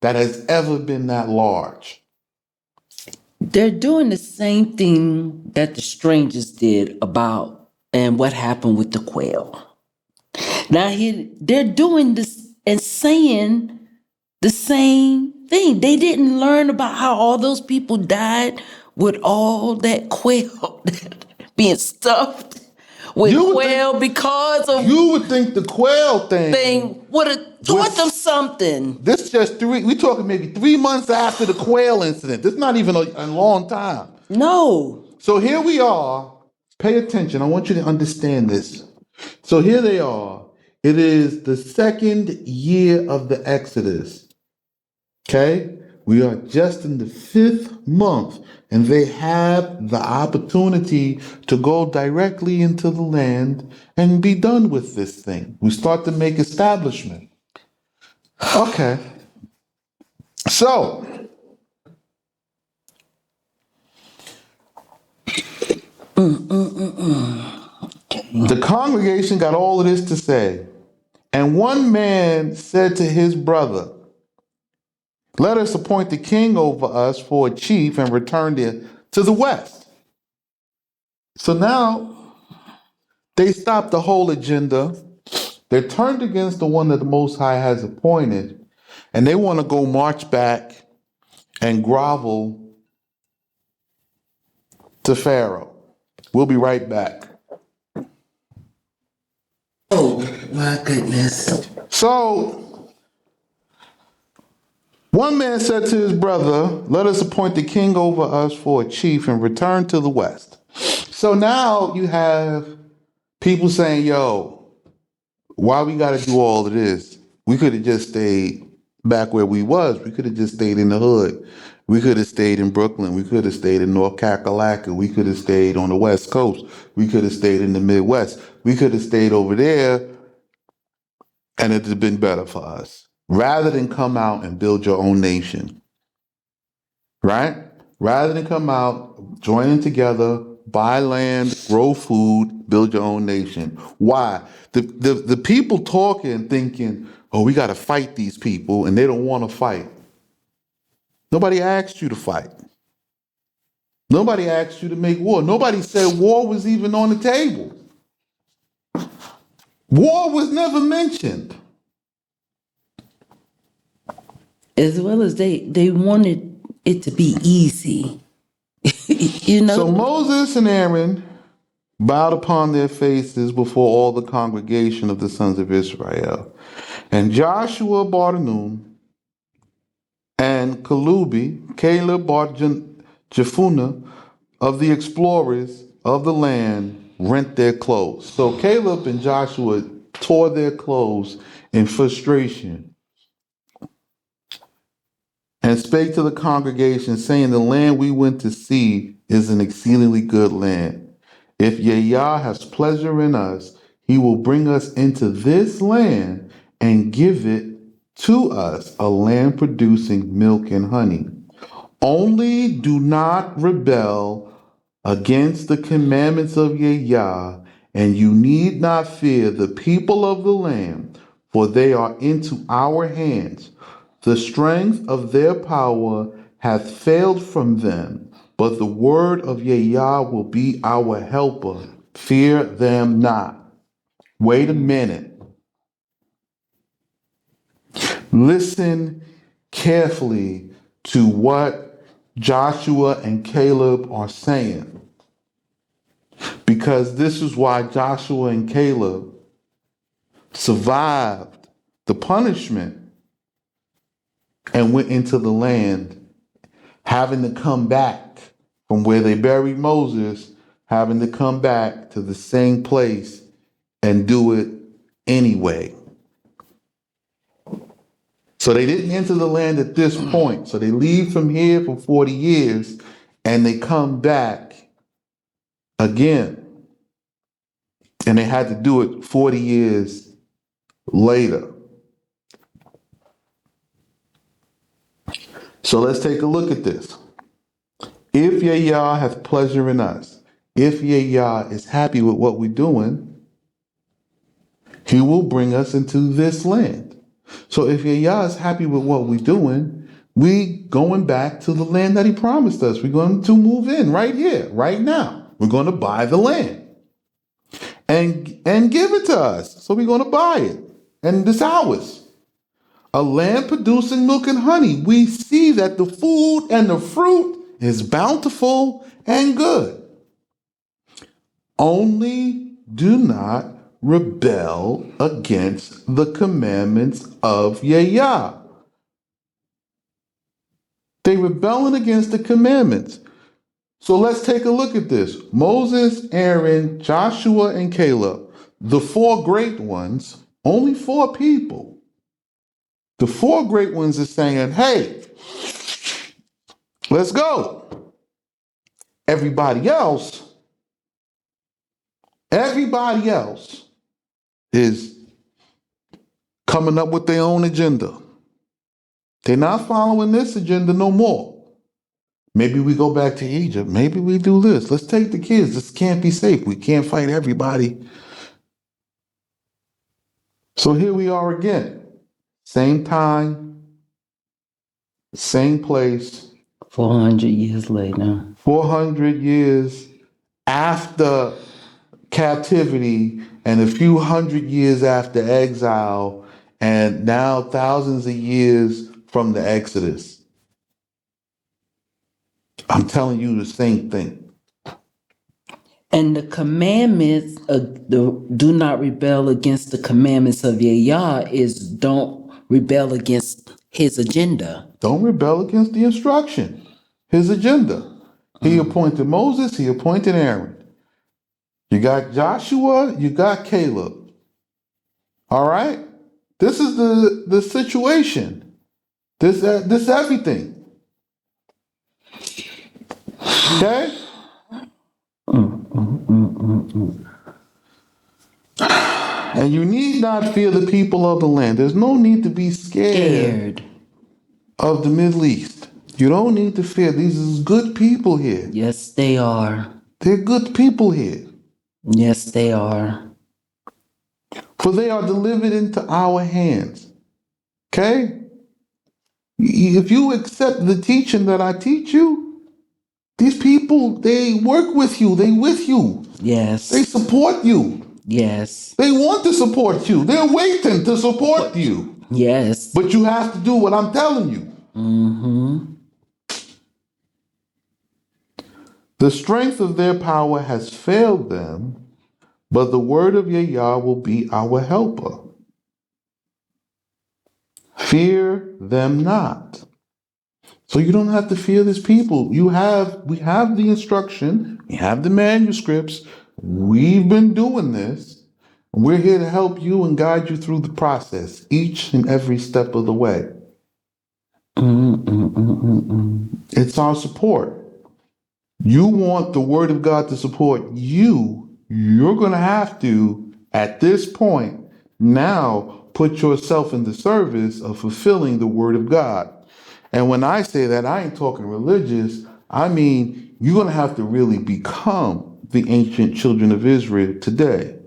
that has ever been that large. They're doing the same thing that the strangers did about and what happened with the quail. Now they're doing this and saying the same thing. They didn't learn about how all those people died with all that quail being stuffed with quail because of you would think the quail thing would have taught them something. This just we talking maybe 3 months after the quail incident. This is not even a long time. No. So here we are. Pay attention. I want you to understand this. So here they are. It is the second year of the Exodus. Okay? We are just in the 5th month, and they have the opportunity to go directly into the land and be done with this thing. We start to make establishment. Okay. So, the congregation got all of this to say. And one man said to his brother, let us appoint the king over us for a chief and return to the west. So now they stopped the whole agenda. They're turned against the one that the Most High has appointed, and they want to go march back and grovel to Pharaoh. We'll be right back. Oh, my goodness. So, one man said to his brother, let us appoint the king over us for a chief and return to the west. So now you have people saying, yo, why we got to do all of this? We could have just stayed back where we was. We could have just stayed in the hood. We could have stayed in Brooklyn. We could have stayed in North Kakalaka. We could have stayed on the West Coast. We could have stayed in the Midwest. We could have stayed over there, and it would have been better for us. Rather than come out and build your own nation. Right? Rather than come out, joining together, buy land, grow food, build your own nation. Why? The people talking, thinking, oh, we got to fight these people, and they don't want to fight. Nobody asked you to fight. Nobody asked you to make war. Nobody said war was even on the table. War was never mentioned. As well as they wanted it to be easy. You know? So Moses and Aaron bowed upon their faces before all the congregation of the sons of Israel. And Joshua bar Nun and Caleb bar Jephunneh of the explorers of the land rent their clothes. So Caleb and Joshua tore their clothes in frustration and spake to the congregation, saying, the land we went to see is an exceedingly good land. If Yah has pleasure in us, he will bring us into this land and give it to us, a land producing milk and honey. Only do not rebel against the commandments of Yah, and you need not fear the people of the land, for they are into our hands. The strength of their power hath failed from them, but the word of Yah will be our helper. Fear them not. Wait a minute. Listen carefully to what Joshua and Caleb are saying, because this is why Joshua and Caleb survived the punishment and went into the land, having to come back from where they buried Moses, having to come back to the same place and do it anyway. So they didn't enter the land at this point. So they leave from here for 40 years and they come back again. And they had to do it 40 years later. So let's take a look at this. If Yah hath pleasure in us, if Yah is happy with what we're doing, he will bring us into this land. So if Yah is happy with what we're doing, we going back to the land that he promised us. We're going to move in right here, right now. We're going to buy the land and give it to us. So we're going to buy it. And it's ours. A land producing milk and honey. We see that the food and the fruit is bountiful and good. Only do not rebel against the commandments of Yah. They rebelling against the commandments. So let's take a look at this. Moses, Aaron, Joshua, and Caleb, the four great ones, only four people. The four great ones are saying, hey, let's go. Everybody else is coming up with their own agenda. They're not following this agenda no more. Maybe we go back to Egypt. Maybe we do this. Let's take the kids. This can't be safe. We can't fight everybody. So here we are again. Same time, same place. 400 years later. 400 years after captivity and a few hundred years after exile, and now thousands of years from the Exodus. I'm telling you the same thing. And the commandments of do not rebel against the commandments of Yah is don't rebel against his agenda. Don't rebel against the instruction, his agenda. He appointed Moses, he appointed Aaron. You got Joshua, you got Caleb. All right? This is the situation. This everything. Okay? And you need not fear the people of the land. There's no need to be scared of the Middle East. You don't need to fear. These are good people here. Yes, they are. They're good people here. Yes, they are. For they are delivered into our hands. Okay? If you accept the teaching that I teach you, these people, they work with you. They with you. Yes. They support you. Yes. They want to support you. They're waiting to support you. Yes. But you have to do what I'm telling you. Mm-hmm. The strength of their power has failed them, but the word of Yah will be our helper. Fear them not. So you don't have to fear these people. We have the instruction, we have the manuscripts. We've been doing this. We're here to help you and guide you through the process, each and every step of the way. It's our support. You want the word of God to support you, you're going to have to, at this point, now put yourself in the service of fulfilling the word of God. And when I say that, I ain't talking religious. I mean, you're going to have to really become the ancient children of Israel today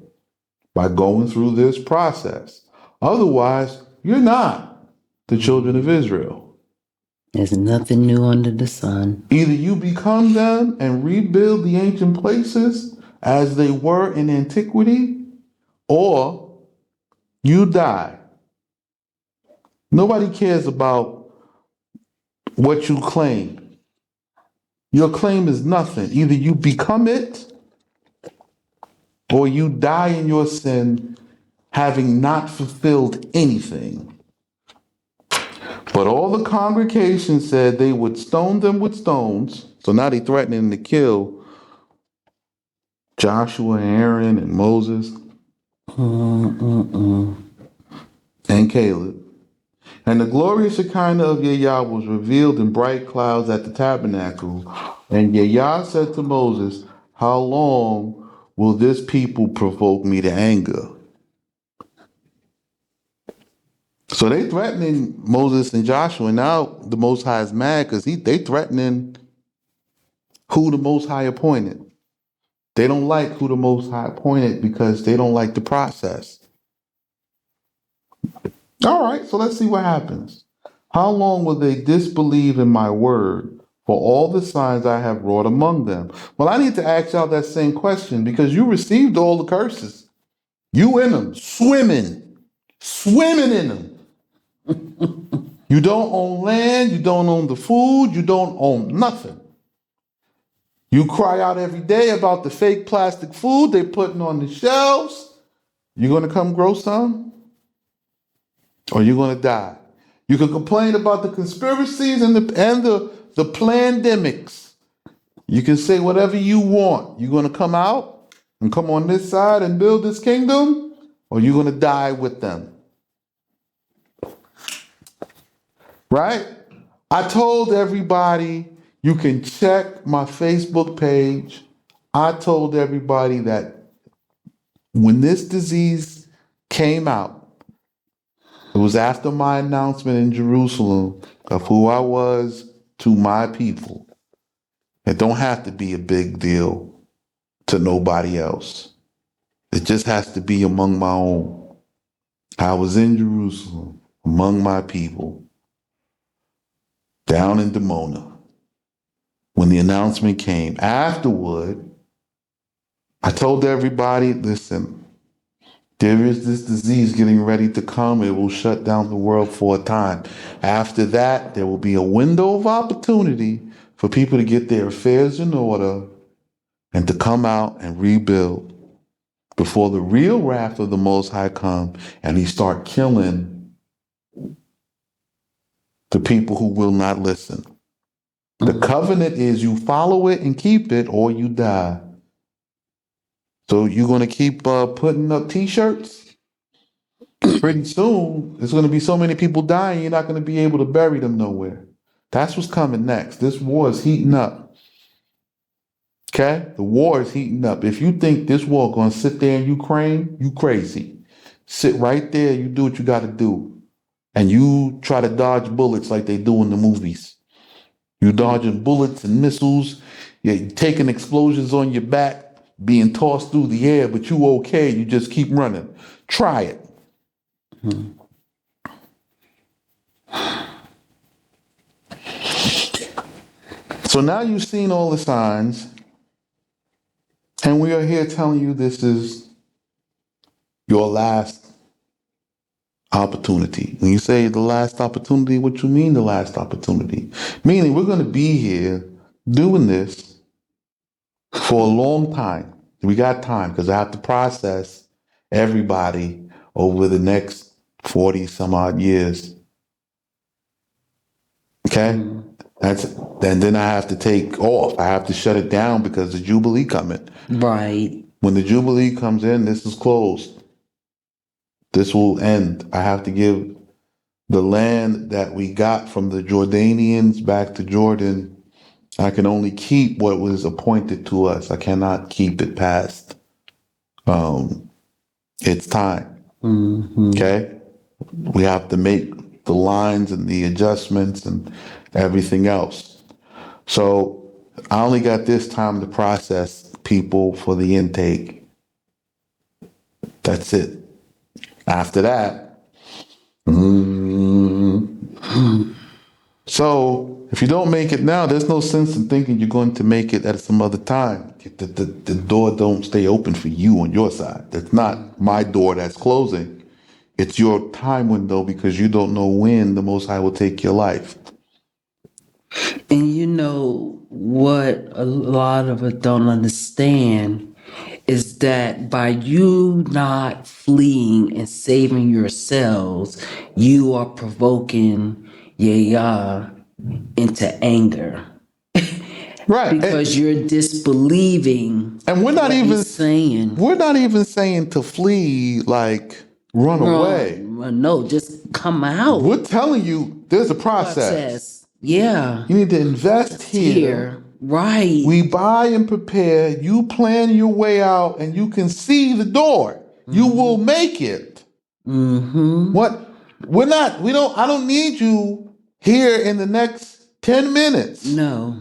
by going through this process. Otherwise, you're not the children of Israel. There's nothing new under the sun. Either you become them and rebuild the ancient places as they were in antiquity, or you die. Nobody cares about what you claim. Your claim is nothing. Either you become it or you die in your sin having not fulfilled anything. But all the congregation said they would stone them with stones. So now they threatening to kill Joshua and Aaron and Moses and Caleb. And the glorious Shekinah of Yahweh was revealed in bright clouds at the tabernacle. And Yahweh said to Moses, how long will this people provoke me to anger? So they threatening Moses and Joshua. And now the Most High is mad because they threatening who the Most High appointed. They don't like who the Most High appointed because they don't like the process. All right, so let's see what happens. How long will they disbelieve in my word for all the signs I have wrought among them? Well, I need to ask y'all that same question because you received all the curses. You in them, swimming in them. You don't own land, you don't own the food, you don't own nothing. You cry out every day about the fake plastic food they're putting on the shelves. You gonna come grow some? Or you're gonna die. You can complain about the conspiracies and the pandemics. You can say whatever you want. You're gonna come out and come on this side and build this kingdom, or you're gonna die with them. Right? I told everybody you can check my Facebook page. I told everybody that when this disease came out, it was after my announcement in Jerusalem of who I was to my people. It don't have to be a big deal to nobody else. It just has to be among my own. I was in Jerusalem among my people down in Dimona when the announcement came. Afterward, I told everybody, listen, there is this disease getting ready to come. It will shut down the world for a time. After that, there will be a window of opportunity for people to get their affairs in order and to come out and rebuild before the real wrath of the Most High come and he start killing the people who will not listen. The covenant is you follow it and keep it or you die. So you're going to keep putting up T-shirts? Pretty soon, there's going to be so many people dying, you're not going to be able to bury them nowhere. That's what's coming next. This war is heating up. Okay? The war is heating up. If you think this war going to sit there in Ukraine, you crazy. Sit right there, you do what you got to do. And you try to dodge bullets like they do in the movies. You dodging bullets and missiles. You're taking explosions on your back, being tossed through the air, but you okay. You just keep running. Try it. So now you've seen all the signs, and we are here telling you this is your last opportunity. When you say the last opportunity, what you mean the last opportunity? Meaning we're going to be here doing this for a long time. We got time because I have to process everybody over the next 40 some odd years. Okay? And then I have to take off. I have to shut it down because the Jubilee coming. Right. When the Jubilee comes in, this is closed. This will end. I have to give the land that we got from the Jordanians back to Jordan. I can only keep what was appointed to us. I cannot keep it past its time. Okay? We have to make the lines and the adjustments and everything else. So I only got this time to process people for the intake. That's it. After that, it's So if you don't make it now, there's no sense in thinking you're going to make it at some other time. The door don't stay open for you on your side. That's not my door that's closing. It's your time window because you don't know when the Most High will take your life. And you know what a lot of us don't understand is that by you not fleeing and saving yourselves, you are provoking Yah into anger. Right. Because you're disbelieving And we're not what even he's saying. we're not even saying to flee, like run away. No, just come out. We're telling you there's a process. Yeah. You need to invest here. Here. Right. We buy and prepare. You plan your way out, and you can see the door. You will make it. What? We're not. We don't. I don't need you here in the next 10 minutes. No.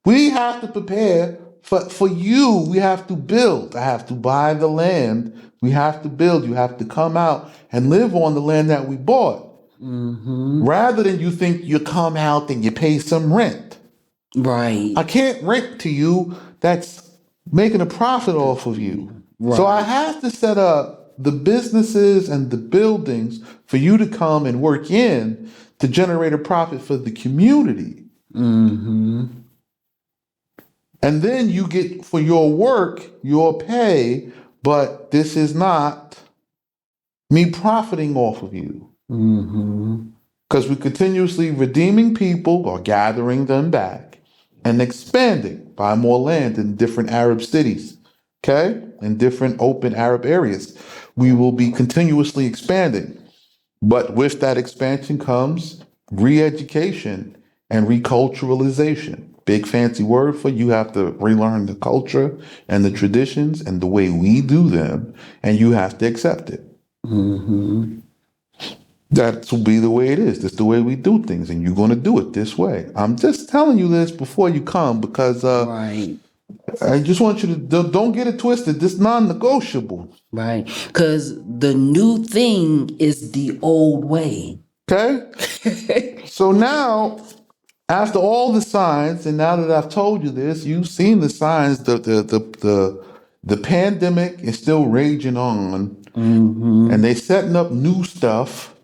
We have to prepare for you. We have to build. I have to buy the land. We have to build. You have to come out and live on the land that we bought. Rather than you think you come out and you pay some rent. Right. I can't rent to you that's making a profit off of you. Right. So I have to set up the businesses and the buildings for you to come and work in to generate a profit for the community. And then you get for your work, your pay, but this is not me profiting off of you. Because we're continuously redeeming people or gathering them back and expanding, buy more land in different Arab cities, okay? In different open Arab areas. We will be continuously expanding. But with that expansion comes re-education and reculturalization. Big fancy word for you have to relearn the culture and the traditions and the way we do them, and you have to accept it. That will be the way it is. That's the way we do things, and you're going to do it this way. I'm just telling you this before you come because Right. I just want you to don't get it twisted. This non-negotiable. Right. Because the new thing is the old way. Okay? So now, after all the signs, and now that I've told you this, you've seen the signs. The pandemic is still raging on, and they're setting up new stuff.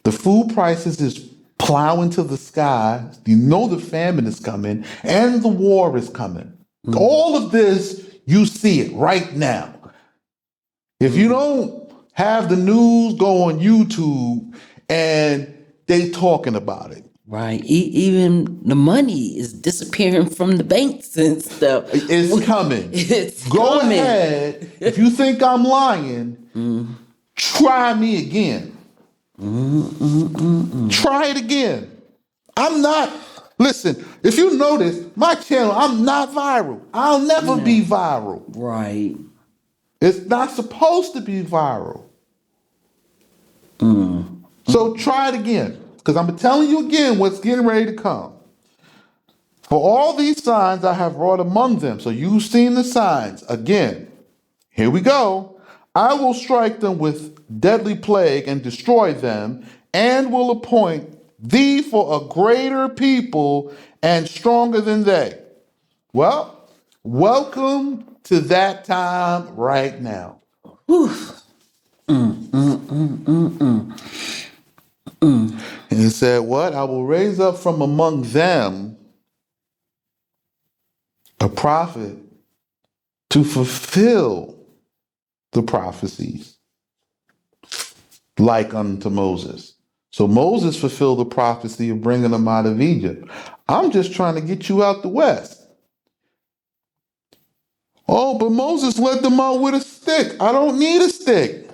The food prices is plowing to the sky. You know the famine is coming, and the war is coming. All of this, you see it right now. If you don't have the news, go on YouTube, and they talking about it. Right. Even the money is disappearing from the banks and stuff. It's coming. It's Go coming. ahead. If you think I'm lying, try me again. Try it again. I'm not. Listen, if you notice, my channel, I'm not viral. I'll never be viral. Right. It's not supposed to be viral. So try it again. Because I'm telling you again what's getting ready to come. For all these signs I have wrought among them. So you've seen the signs. Again, here we go. I will strike them with deadly plague and destroy them, and will appoint thee for a greater people and stronger than they. Well, welcome to that time right now. And he said, what? I will raise up from among them a prophet to fulfill the prophecies like unto Moses. So Moses fulfilled the prophecy of bringing them out of Egypt. I'm just trying to get you out the West. Oh, but Moses led them out with a stick. I don't need a stick.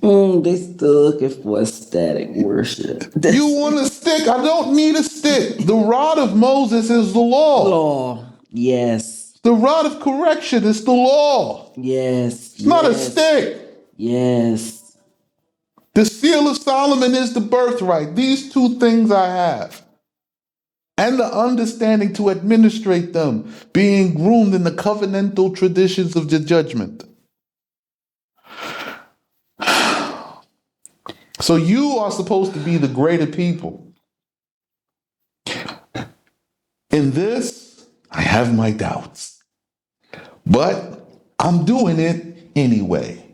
They still looking for static worship. You want a stick? I don't need a stick. The rod of Moses is the law. Law. Yes. The rod of correction is the law. Yes. It's not a stick. Yes. The seal of Solomon is the birthright. These two things I have. And the understanding to administrate them, being groomed in the covenantal traditions of the judgment. So you are supposed to be the greater people. In this, I have my doubts, but I'm doing it anyway.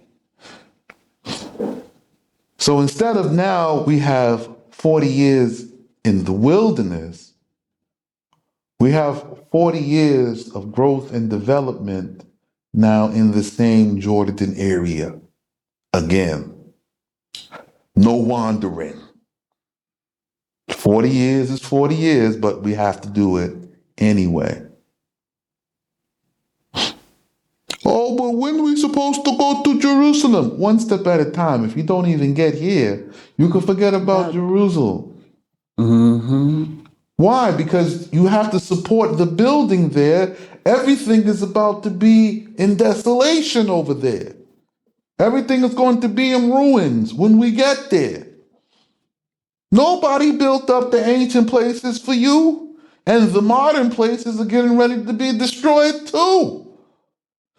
So instead of now we have 40 years in the wilderness, we have 40 years of growth and development now in the same Jordan area again. No wandering. 40 years is 40 years, but we have to do it anyway. Oh, but when are we supposed to go to Jerusalem? One step at a time. If you don't even get here, you can forget about Jerusalem. Mm-hmm. Why? Because you have to support the building there. Everything is about to be in desolation over there. Everything is going to be in ruins when we get there. Nobody built up the ancient places for you, and the modern places are getting ready to be destroyed too.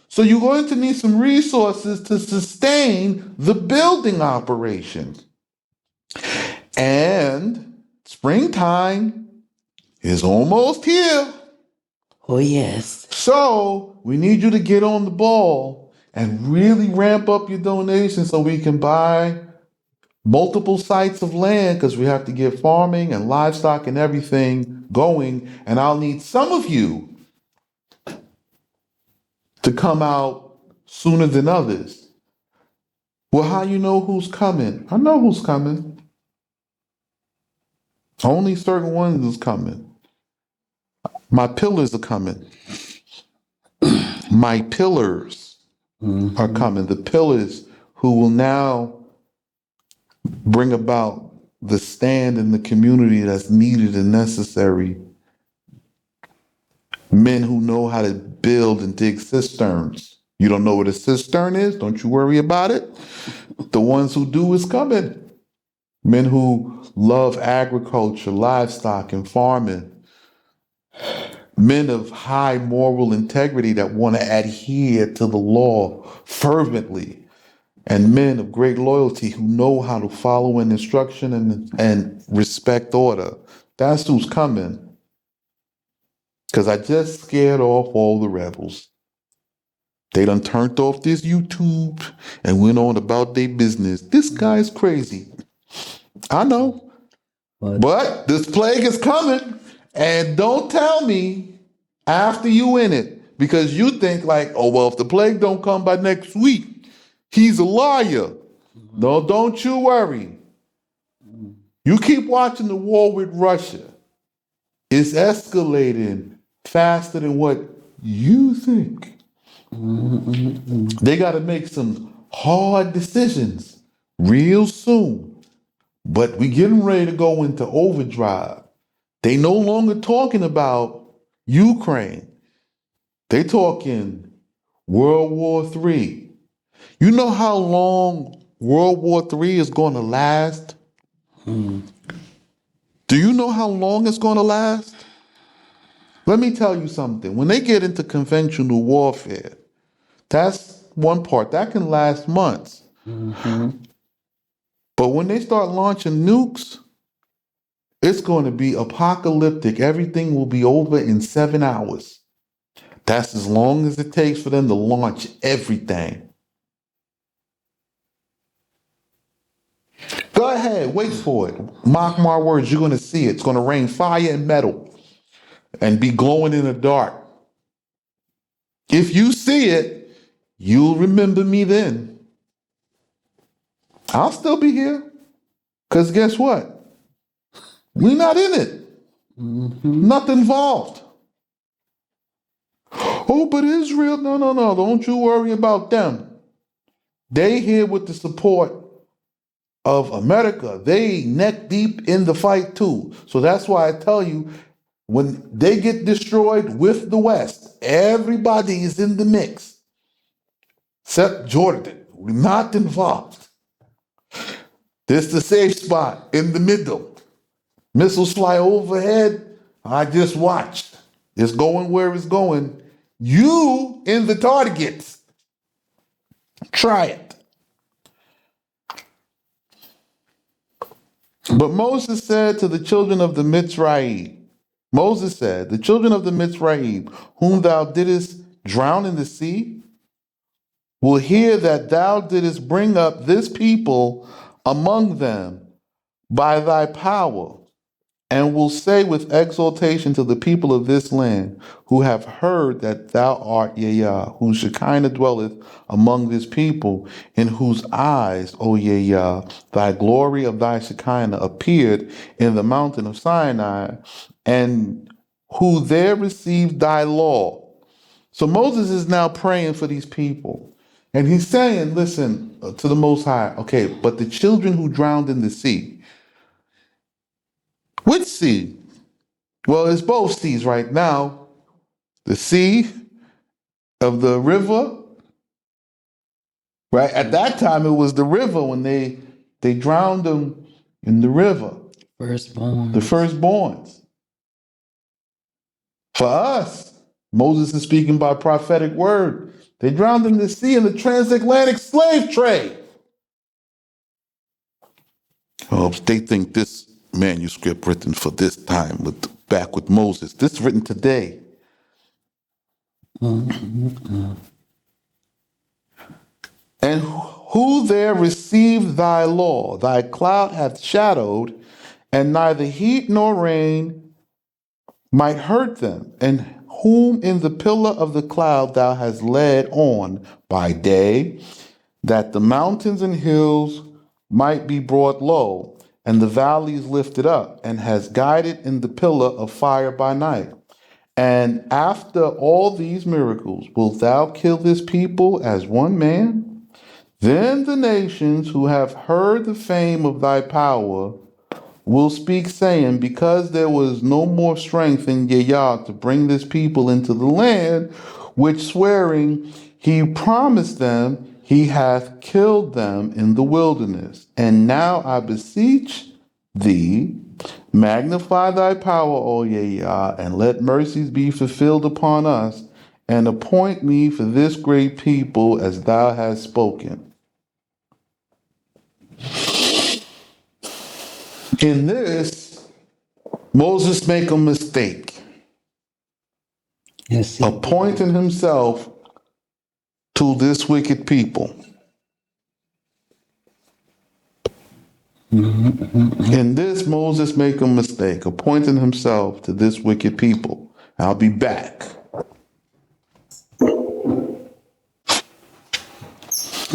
So you're going to need some resources to sustain the building operation. And springtime is almost here. Oh, yes. So we need you to get on the ball and really ramp up your donations so we can buy multiple sites of land because we have to get farming and livestock and everything going. And I'll need some of you to come out sooner than others. Well, how you know who's coming? I know who's coming. Only certain ones is coming. My pillars are coming. My pillars are coming. The pillars who will now bring about the stand in the community that's needed and necessary. Men who know how to build and dig cisterns. You don't know what a cistern is? Don't you worry about it. The ones who do is coming. Men who love agriculture, livestock, and farming. Men of high moral integrity that want to adhere to the law fervently. And men of great loyalty who know how to follow an instruction and respect order. That's who's coming. Because I just scared off all the rebels. They done turned off this YouTube and went on about their business. This guy's crazy. I know. But this plague is coming. And don't tell me after you in it. Because you think like, oh, well, if the plague don't come by next week, he's a liar. No, don't you worry. You keep watching the war with Russia. It's escalating faster than what you think. They got to make some hard decisions real soon. But we getting ready to go into overdrive. They no longer talking about Ukraine. They talking World War III. You know how long World War III is going to last? Do you know how long it's going to last? Let me tell you something. When they get into conventional warfare, that's one part. That can last months. But when they start launching nukes, it's going to be apocalyptic. Everything will be over in 7 hours. That's as long as it takes for them to launch everything. Go ahead, wait for it. Mark my words, you're going to see it. It's going to rain fire and metal and be glowing in the dark. If you see it, you'll remember me then. I'll still be here. Because guess what? We're not in it. Not involved. Oh, but Israel, no. Don't you worry about them. They here with the support of America. They neck deep in the fight too. So that's why I tell you, when they get destroyed with the West, everybody is in the mix. Except Jordan. We're not involved. This is the safe spot in the middle. Missiles fly overhead. I just watched. It's going where it's going. You in the targets. Try it. But Moses said to the children of the Mitzrayim, Moses said, the children of the Mitzrayim, whom thou didst drown in the sea, will hear that thou didst bring up this people among them by thy power, and will say with exultation to the people of this land, who have heard that thou art Yah, whose Shekinah dwelleth among this people, in whose eyes, O Yah, thy glory of thy Shekinah appeared in the mountain of Sinai, and who there received thy law. So Moses is now praying for these people. And he's saying, listen to the Most High, okay, but the children who drowned in the sea, which sea? Well, it's both seas right now. The sea of the river, right? At that time, it was the river when they drowned them in the river, Firstborn. the firstborns. For us, Moses is speaking by prophetic word. They drowned in the sea in the transatlantic slave trade. Oh, they think this manuscript written for this time, back with Moses. This is written today. And who there received thy law? Thy cloud hath shadowed, and neither heat nor rain might hurt them. And whom in the pillar of the cloud thou hast led on by day, that the mountains and hills might be brought low, and the valleys lifted up, and has guided in the pillar of fire by night. And after all these miracles, wilt thou kill this people as one man? Then the nations who have heard the fame of thy power will speak, saying, because there was no more strength in Yah to bring this people into the land, which swearing he promised them, he hath killed them in the wilderness. And now I beseech thee, magnify thy power, O Yah, and let mercies be fulfilled upon us, and appoint me for this great people as thou hast spoken. In this, Moses make a mistake, Yes. appointing himself to this wicked people. In this, Moses make a mistake, appointing himself to this wicked people. I'll be back.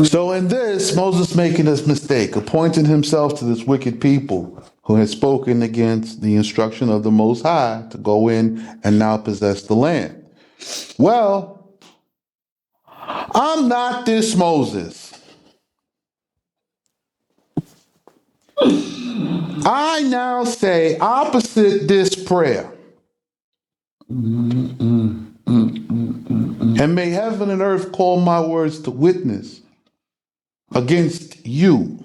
So in this, Moses making this mistake, appointing himself to this wicked people who had spoken against the instruction of the Most High to go in and now possess the land. Well, I'm not this Moses. I now say opposite this prayer. And may heaven and earth call my words to witness against you.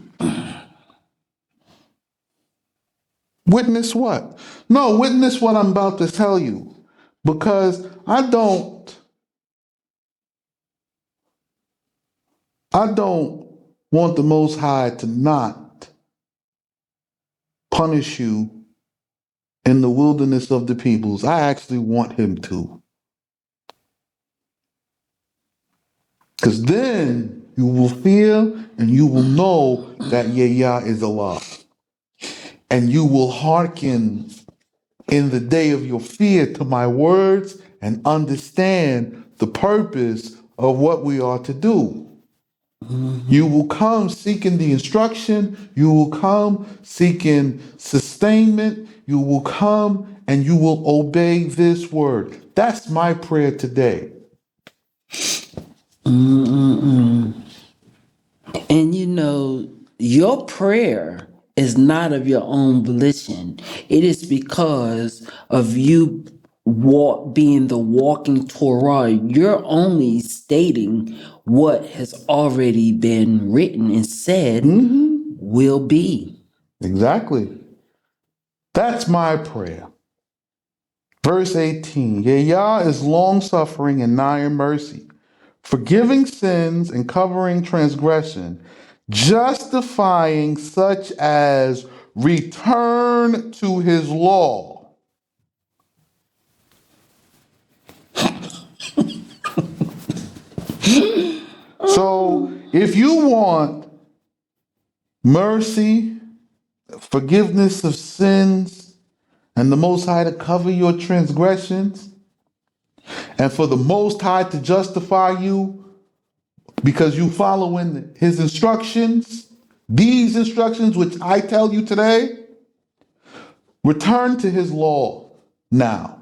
Witness what? No, witness what I'm about to tell you. Because I don't want the Most High to not punish you in the wilderness of the peoples. I actually want him to. Because then you will feel and you will know that Yah is Allah. And you will hearken in the day of your fear to my words and understand the purpose of what we are to do. You will come seeking the instruction. You will come seeking sustainment. You will come and you will obey this word. That's my prayer today. And your prayer is not of your own volition. It is because of you being the walking Torah. You're only stating what has already been written and said will be. Exactly. That's my prayer. Verse 18, Yah is long-suffering and nigh in mercy, forgiving sins and covering transgression, justifying such as return to his law. So if you want mercy, forgiveness of sins, and the Most High to cover your transgressions, and for the Most High to justify you because you following his instructions, these instructions which I tell you today, return to his law now.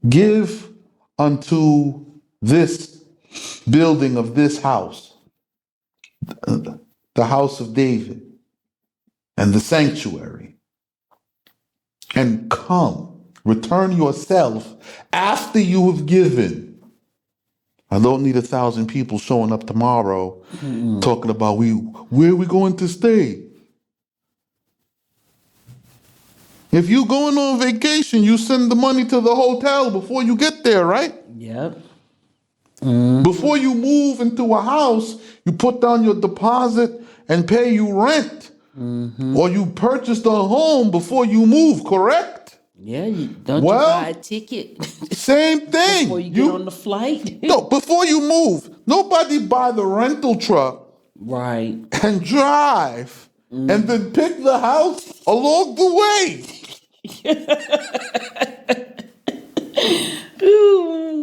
Give unto this building of this house, the house of David, and the sanctuary, and come, return yourself after you have given. I don't need 1,000 people showing up tomorrow talking about where we going to stay. If you going on vacation, you send the money to the hotel before you get there, right? Yep. Before you move into a house, you put down your deposit and pay you rent. Or you purchased a home before you move, correct? Yeah, don't you Well, buy a ticket same thing. before you get on the flight? No, before you move, nobody buy the rental truck Right. and drive and then pick the house along the way.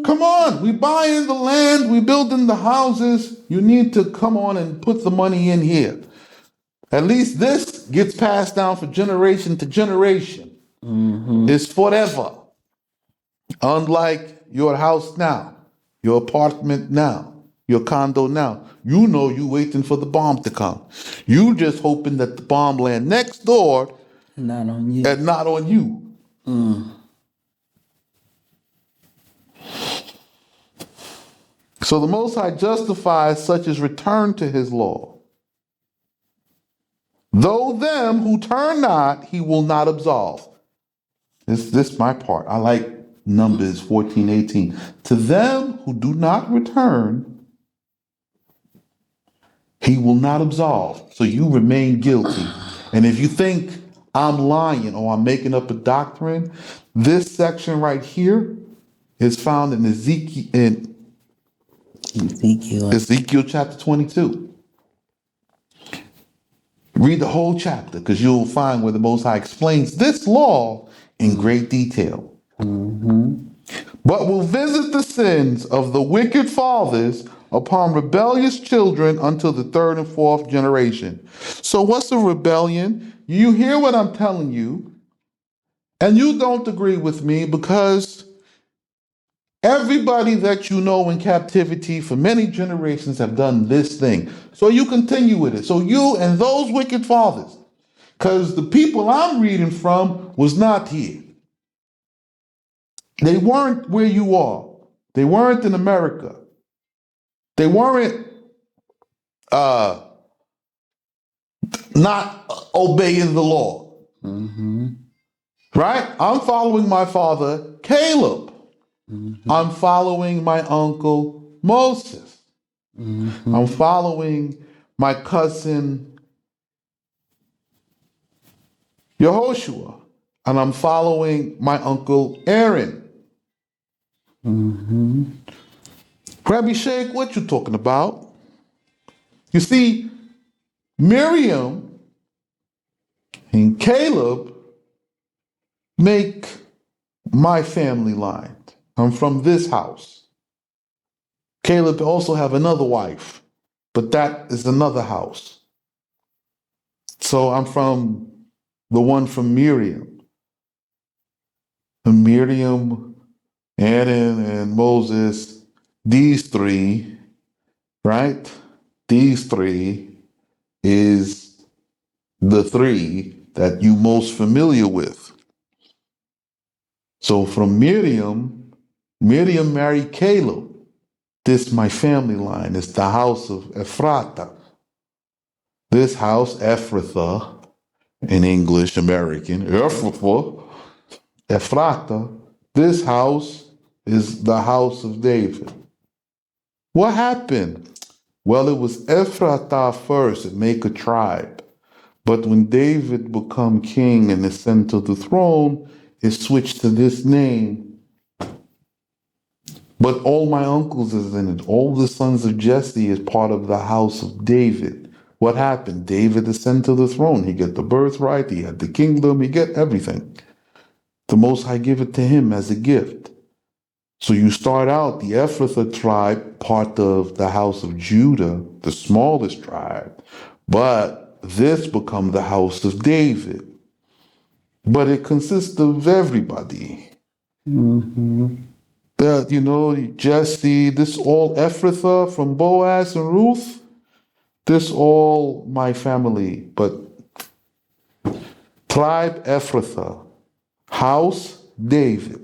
Come on, we buying the land, we building the houses. You need to come on and put the money in here. At least this gets passed down from generation to generation. It's forever. Unlike your house now, your apartment now, your condo now. You know you waiting for the bomb to come. You just hoping that the bomb land next door Not on you. and not on you. So the Most High justifies such as return to his law. Though them who turn not, he will not absolve. This my part. I like Numbers 14:18. To them who do not return, he will not absolve. So you remain guilty. And if you think I'm lying or I'm making up a doctrine, this section right here is found in Ezekiel chapter 22. Read the whole chapter because you'll find where the Most High explains this law in great detail. But will visit the sins of the wicked fathers upon rebellious children until the third and fourth generation. So what's a rebellion? You hear what I'm telling you, and you don't agree with me because everybody that you know in captivity for many generations have done this thing. So you continue with it. So you and those wicked fathers, because the people I'm reading from was not here. They weren't where you are. They weren't in America. They weren't not obeying the law. Right? I'm following my father, Caleb. I'm following my uncle, Moses. I'm following my cousin, Yehoshua. And I'm following my uncle, Aaron. Rabbi Sheikh, what you talking about? You see, Miriam and Caleb make my family line. I'm from this house. Caleb also have another wife, but that is another house. So I'm from the one from Miriam. And Miriam, Aaron, and Moses, these three, right? These three is the three that you most familiar with. So from Miriam married Caleb. This my family line. It's the house of Ephrata. This house, Ephrathah, in English American, Ephrata. This house is the house of David. What happened? Well, it was Ephrathah first, and make a tribe. But when David become king and ascend to the throne, it switched to this name. But all my uncles is in it. All the sons of Jesse is part of the house of David. What happened? David ascend to the throne. He get the birthright. He had the kingdom. He get everything. The Most High give it to him as a gift. So you start out the Ephrathah tribe, part of the house of Judah, the smallest tribe. But this become the house of David. But it consists of everybody. That, Jesse, this all Ephrathah from Boaz and Ruth, this all my family. But tribe Ephrathah, house David,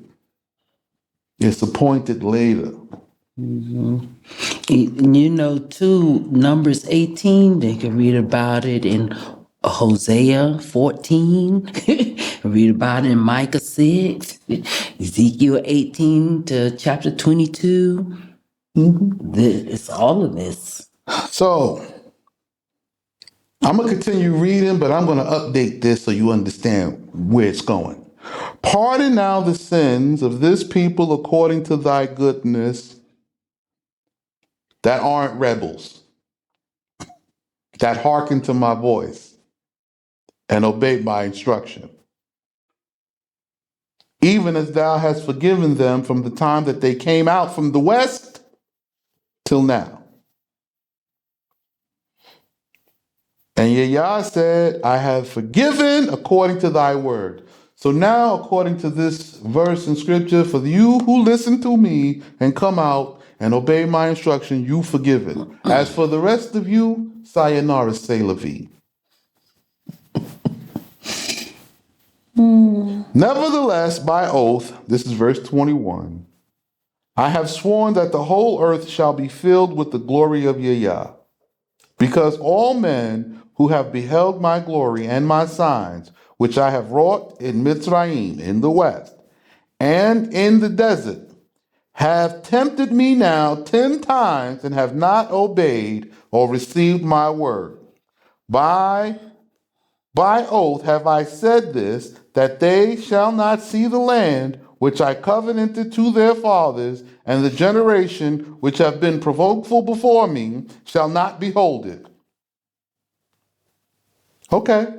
is appointed later. Too, Numbers 18, they can read about it in Hosea 14, read about it in Micah 6, Ezekiel 18 to chapter 22. It's all of this. So, I'm going to continue reading, but I'm going to update this so you understand where it's going. Pardon now the sins of this people according to thy goodness that aren't rebels, that hearken to my voice and obey my instruction. Even as thou hast forgiven them from the time that they came out from the west till now. And Yah said, I have forgiven according to thy word. So now, according to this verse in scripture, for you who listen to me and come out and obey my instruction, you forgiven. As for the rest of you, sayonara, say la vie. Nevertheless, by oath, this is verse 21, I have sworn that the whole earth shall be filled with the glory of Yah. Because all men who have beheld my glory and my signs, which I have wrought in Mitzrayim, in the west, and in the desert, have tempted me now 10 times and have not obeyed or received my word. By oath have I said this, that they shall not see the land which I covenanted to their fathers, and the generation which have been provokeful before me shall not behold it. Okay.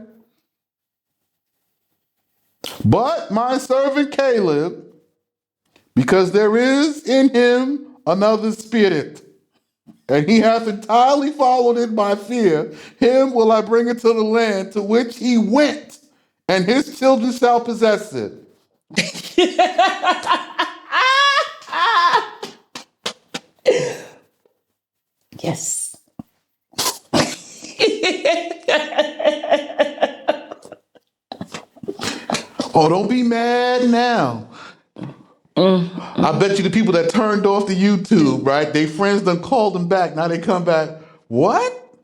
But my servant Caleb, because there is in him another spirit, and he hath entirely followed in my fear, him will I bring into the land to which he went, and his children shall possess it. Yes. Oh, don't be mad now. I bet you the people that turned off the YouTube, right? They friends done called them back. Now they come back. What?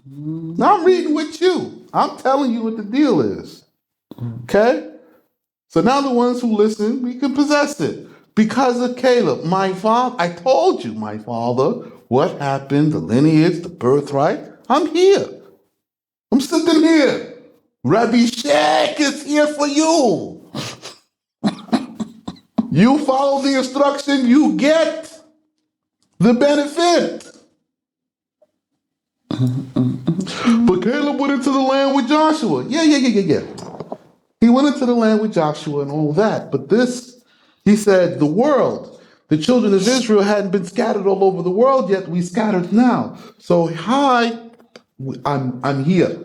Now I'm reading with you. I'm telling you what the deal is. Okay? So now the ones who listen, we can possess it. Because of Caleb, my father, I told you, my father, what happened, the lineage, the birthright. I'm here. I'm sitting here. Rabbi Shek is here for you. You follow the instruction, you get the benefit. But Caleb went into the land with Joshua. Yeah. He went into the land with Joshua and all that. But this, he said, the world, the children of Israel hadn't been scattered all over the world yet. We scattered now. So hi, I'm here.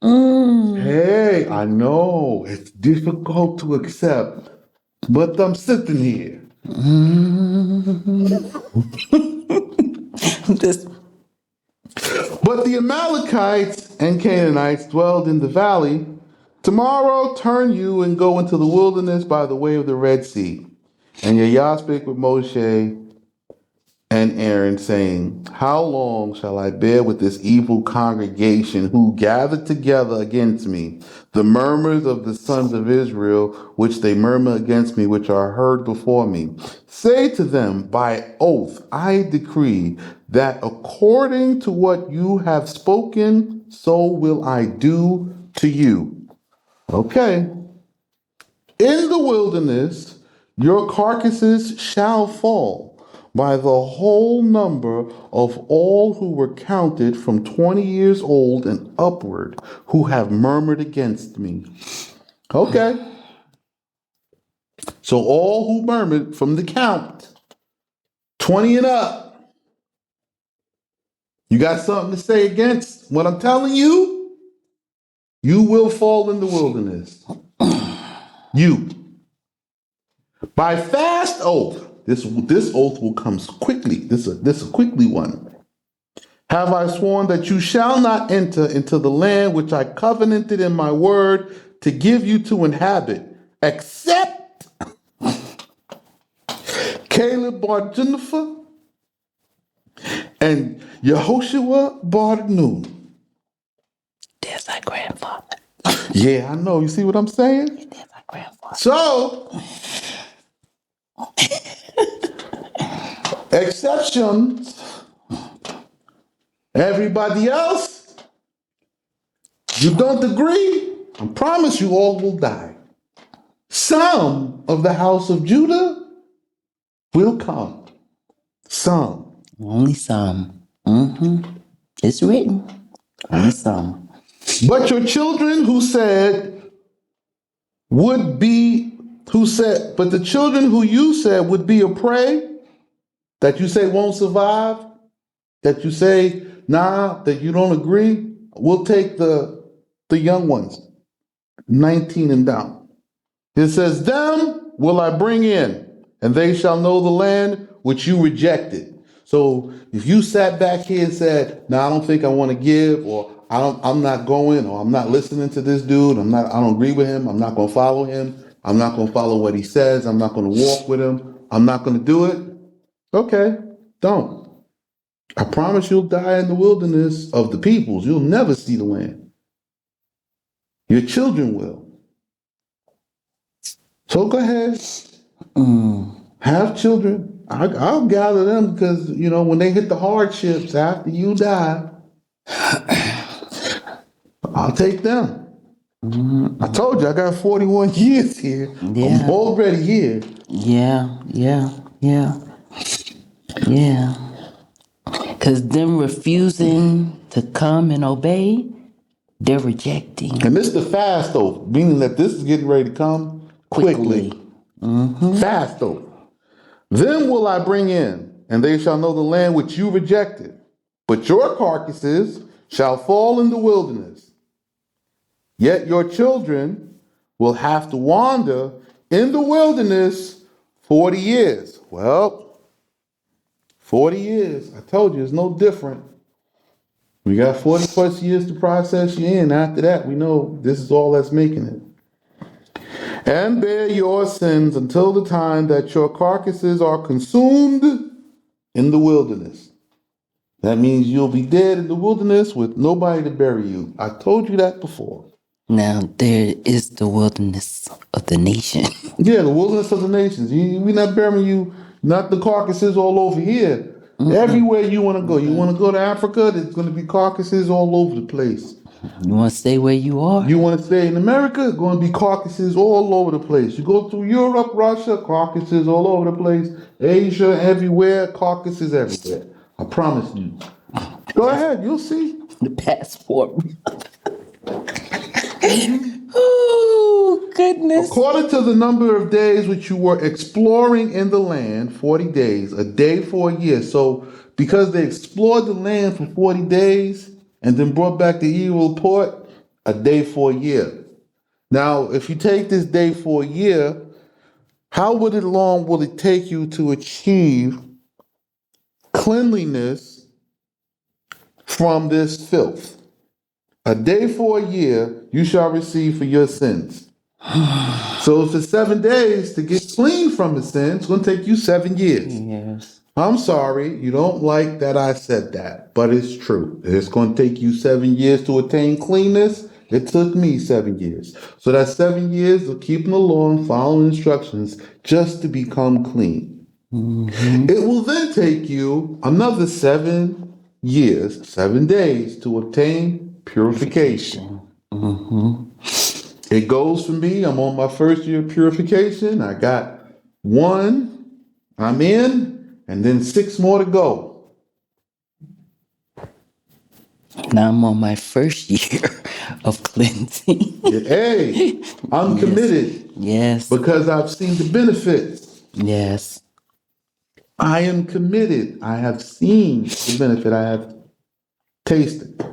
Hey, I know it's difficult to accept, but I'm sitting here. But the Amalekites and Canaanites dwelled in the valley. Tomorrow turn you and go into the wilderness by the way of the Red Sea. And Yahweh spake with Moshe and Aaron, saying, how long shall I bear with this evil congregation who gathered together against me? The murmurs of the sons of Israel, which they murmur against me, which are heard before me. Say to them, by oath, I decree that according to what you have spoken, so will I do to you. Okay. In the wilderness, your carcasses shall fall by the whole number of all who were counted from 20 years old and upward, who have murmured against me. Okay. So all who murmured from the count, 20 and up, you got something to say against what I'm telling you? You will fall in the wilderness. You. By fast oath. This oath will come quickly. This is a quickly one. Have I sworn that you shall not enter into the land which I covenanted in my word to give you to inhabit, except Caleb bar Jennifer and Yehoshua bar Nun. That's my grandfather. Yeah, I know. You see what I'm saying? That's my grandfather. So, exceptions. Everybody else, you don't agree, I promise you all will die. Some of the house of Judah will come. Some. Only some. It's written. Only some. But your children but the children who you said would be a prey, that you say won't survive, that you say, nah, that you don't agree, we'll take the young ones, 19 and down. It says, them will I bring in, and they shall know the land which you rejected. So if you sat back here and said, no, I don't think I want to give, or I'm not going, or I'm not listening to this dude, I don't agree with him, I'm not going to follow him, I'm not going to follow what he says, I'm not going to walk with him, I'm not going to do it. Okay, don't. I promise you'll die in the wilderness of the peoples. You'll never see the land. Your children will. So go ahead, have children. I'll gather them because, when they hit the hardships after you die, I'll take them. I told you, I got 41 years here. Yeah. I'm already here. Yeah. Because them refusing to come and obey, they're rejecting. And this is the fast oath, meaning that this is getting ready to come quickly. Fast oath. Then will I bring in, and they shall know the land which you rejected. But your carcasses shall fall in the wilderness. Yet your children will have to wander in the wilderness 40 years. Well, 40 years. I told you, it's no different. We got 40 plus years to process you in. After that, we know this is all that's making it. And bear your sins until the time that your carcasses are consumed in the wilderness. That means you'll be dead in the wilderness with nobody to bury you. I told you that before. Now, there is the wilderness of the nation. Yeah, the wilderness of the nations. We're not burying you, not the carcasses all over here. Everywhere you want to go. You want to go to Africa, there's going to be carcasses all over the place. You want to stay where you are? You want to stay in America, there's going to be carcasses all over the place. You go to Europe, Russia, carcasses all over the place. Asia, everywhere, carcasses everywhere. I promise you. Go ahead, you'll see. The passport. Oh, goodness. According to the number of days which you were exploring in the land, 40 days, a day for a year. So because they explored the land for 40 days and then brought back the evil report, a day for a year. Now, if you take this day for a year, how long will it take you to achieve cleanliness from this filth? A day for a year you shall receive for your sins. So for 7 days to get clean from the sin, it's going to take you 7 years. Yes. I'm sorry, you don't like that I said that, but it's true. It's going to take you 7 years to attain cleanness. It took me 7 years. So that's 7 years of keeping the law and following instructions just to become clean. Mm-hmm. It will then take you another 7 years, 7 days to obtain purification. Mm-hmm. It goes for me. I'm on my first year of purification. I got one, I'm in, and then 6 more to go. Now I'm on my first year of cleansing. Hey, I'm Yes. committed Yes. because I've seen the benefits. Yes. I am committed. I have seen the benefit. I have tasted.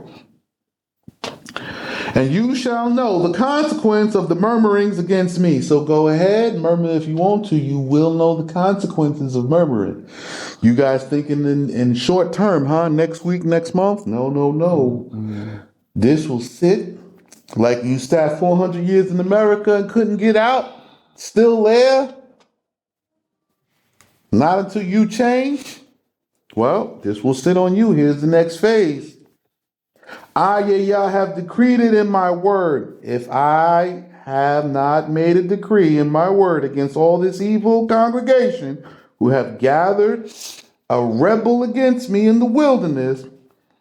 And you shall know the consequence of the murmurings against me. So go ahead, murmur if you want to. You will know the consequences of murmuring. You guys thinking in short term, huh? Next week, next month? No, no, no. Mm-hmm. This will sit like you sat 400 years in America and couldn't get out. Still there. Not until you change. Well, this will sit on you. Here's the next phase. I, Yah, have decreed it in my word. If I have not made a decree in my word against all this evil congregation who have gathered a rebel against me in the wilderness,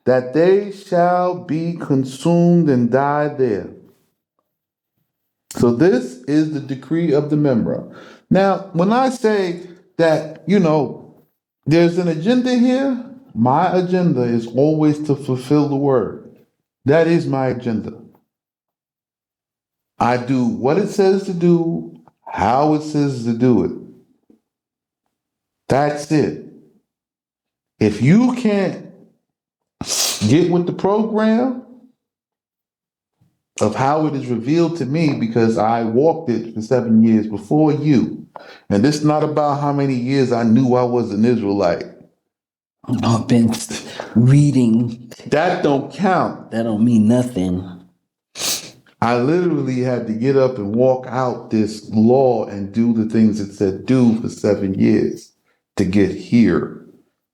that they shall be consumed and die there. So this is the decree of the Memra. Now, when I say that, there's an agenda here, my agenda is always to fulfill the word. That is my agenda. I do what it says to do, how it says to do it. That's it. If you can't get with the program of how it is revealed to me, because I walked it for 7 years before you, and it's not about how many years I knew I was an Israelite. I've been reading. That don't count. That don't mean nothing. I literally had to get up and walk out this law and do the things it said do for 7 years to get here.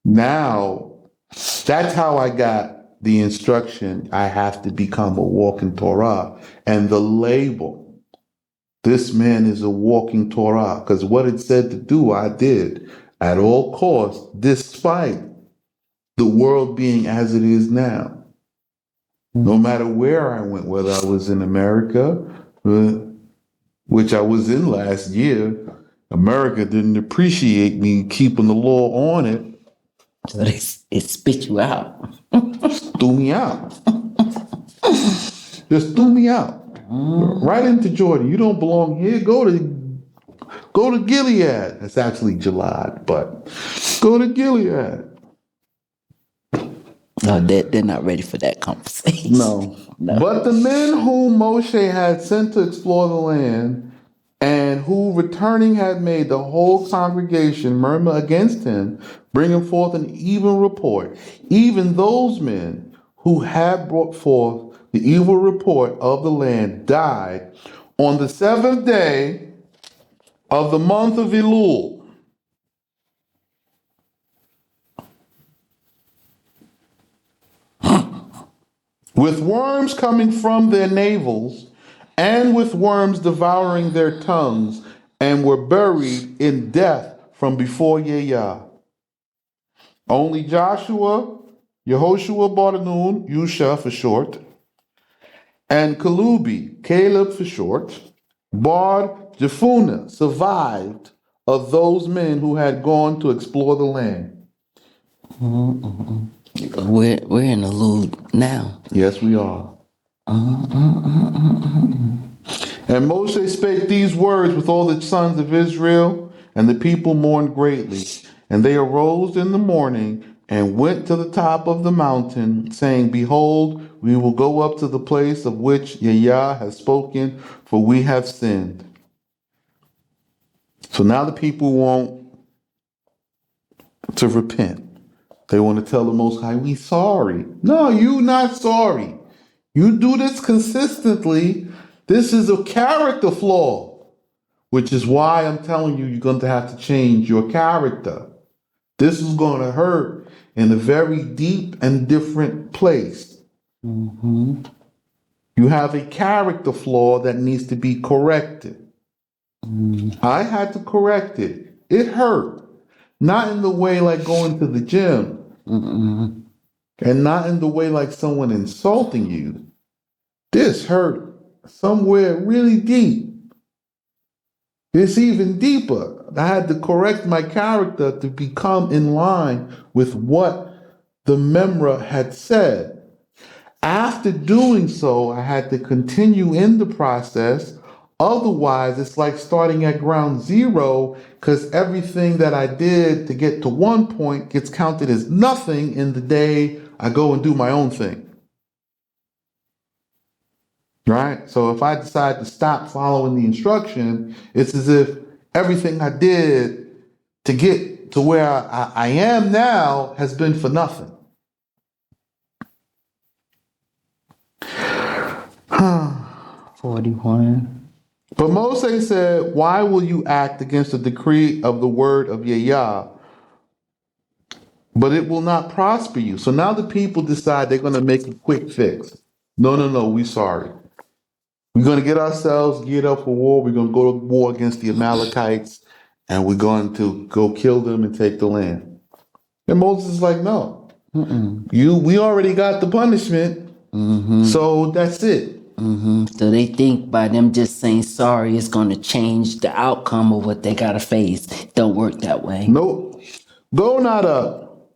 Now, that's how I got the instruction. I have to become a walking Torah. And the label, this man is a walking Torah, because what it said to do, I did at all costs, despite the world being as it is now. No matter where I went, whether I was in America, which I was in last year, America didn't appreciate me keeping the law on it. So it spit you out. Threw me out. Just threw me out. Right into Jordan. You don't belong here. Go to Gilead. It's actually Gilad, but go to Gilead. No, they're not ready for that conversation. No. But the men whom Moshe had sent to explore the land, and who returning had made the whole congregation murmur against him, bringing forth an evil report, even those men who had brought forth the evil report of the land died on the 7th day of the month of Elul. With worms coming from their navels, and with worms devouring their tongues, and were buried in death from before Yah. Only Joshua, Yehoshua bar Nun, Yusha for short, and Kalubi, Caleb for short, Bar Jephunneh survived of those men who had gone to explore the land. Mm-mm. We're in a loop now. Yes, we are. And Moshe spake these words with all the sons of Israel, and the people mourned greatly. And they arose in the morning and went to the top of the mountain, saying, Behold, we will go up to the place of which Yah has spoken, for we have sinned. So now the people want to repent. They want to tell the Most High, we sorry. No, you not sorry. You do this consistently. This is a character flaw, which is why I'm telling you, you're going to have to change your character. This is going to hurt in a very deep and different place. Mm-hmm. You have a character flaw that needs to be corrected. I had to correct it. It hurt. Not in the way like going to the gym, and not in the way like someone insulting you. This hurt somewhere really deep. It's even deeper. I had to correct my character to become in line with what the Memra had said. After doing so, I had to continue in the process. Otherwise, it's like starting at ground zero because everything that I did to get to one point gets counted as nothing in the day I go and do my own thing. Right? So if I decide to stop following the instruction, it's as if everything I did to get to where I am now has been for nothing. 41. But Moses said, why will you act against the decree of the word of Yah? But it will not prosper you. So now the people decide they're going to make a quick fix. No, we sorry. We're going to get ourselves geared up for war. We're going to go to war against the Amalekites, and we're going to go kill them and take the land. And Moses is like, no, we already got the punishment, so that's it. So they think by them just saying sorry, it's going to change the outcome of what they got to face. Don't work that way. Nope. Go not up,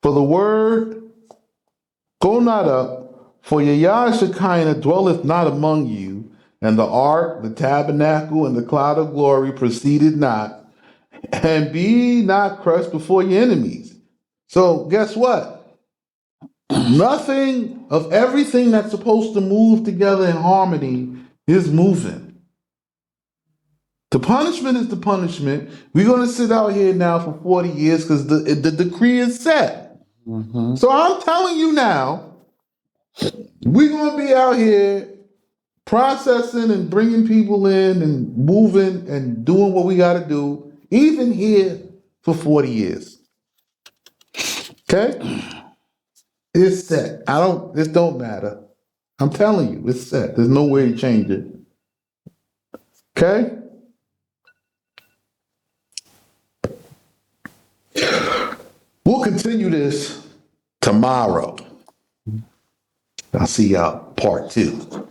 for the word, go not up, for Yahweh Shekinah dwelleth not among you, and the ark, the tabernacle, and the cloud of glory proceeded not, and be not crushed before your enemies. So guess what? Nothing of everything that's supposed to move together in harmony is moving. The punishment is the punishment. We're going to sit out here now for 40 years because the decree is set. So I'm telling you now, we're going to be out here processing and bringing people in and moving and doing what we got to do, even here for 40 years. Okay? It's set. This don't matter. I'm telling you, it's set. There's no way to change it. Okay? We'll continue this tomorrow. I'll see y'all part 2.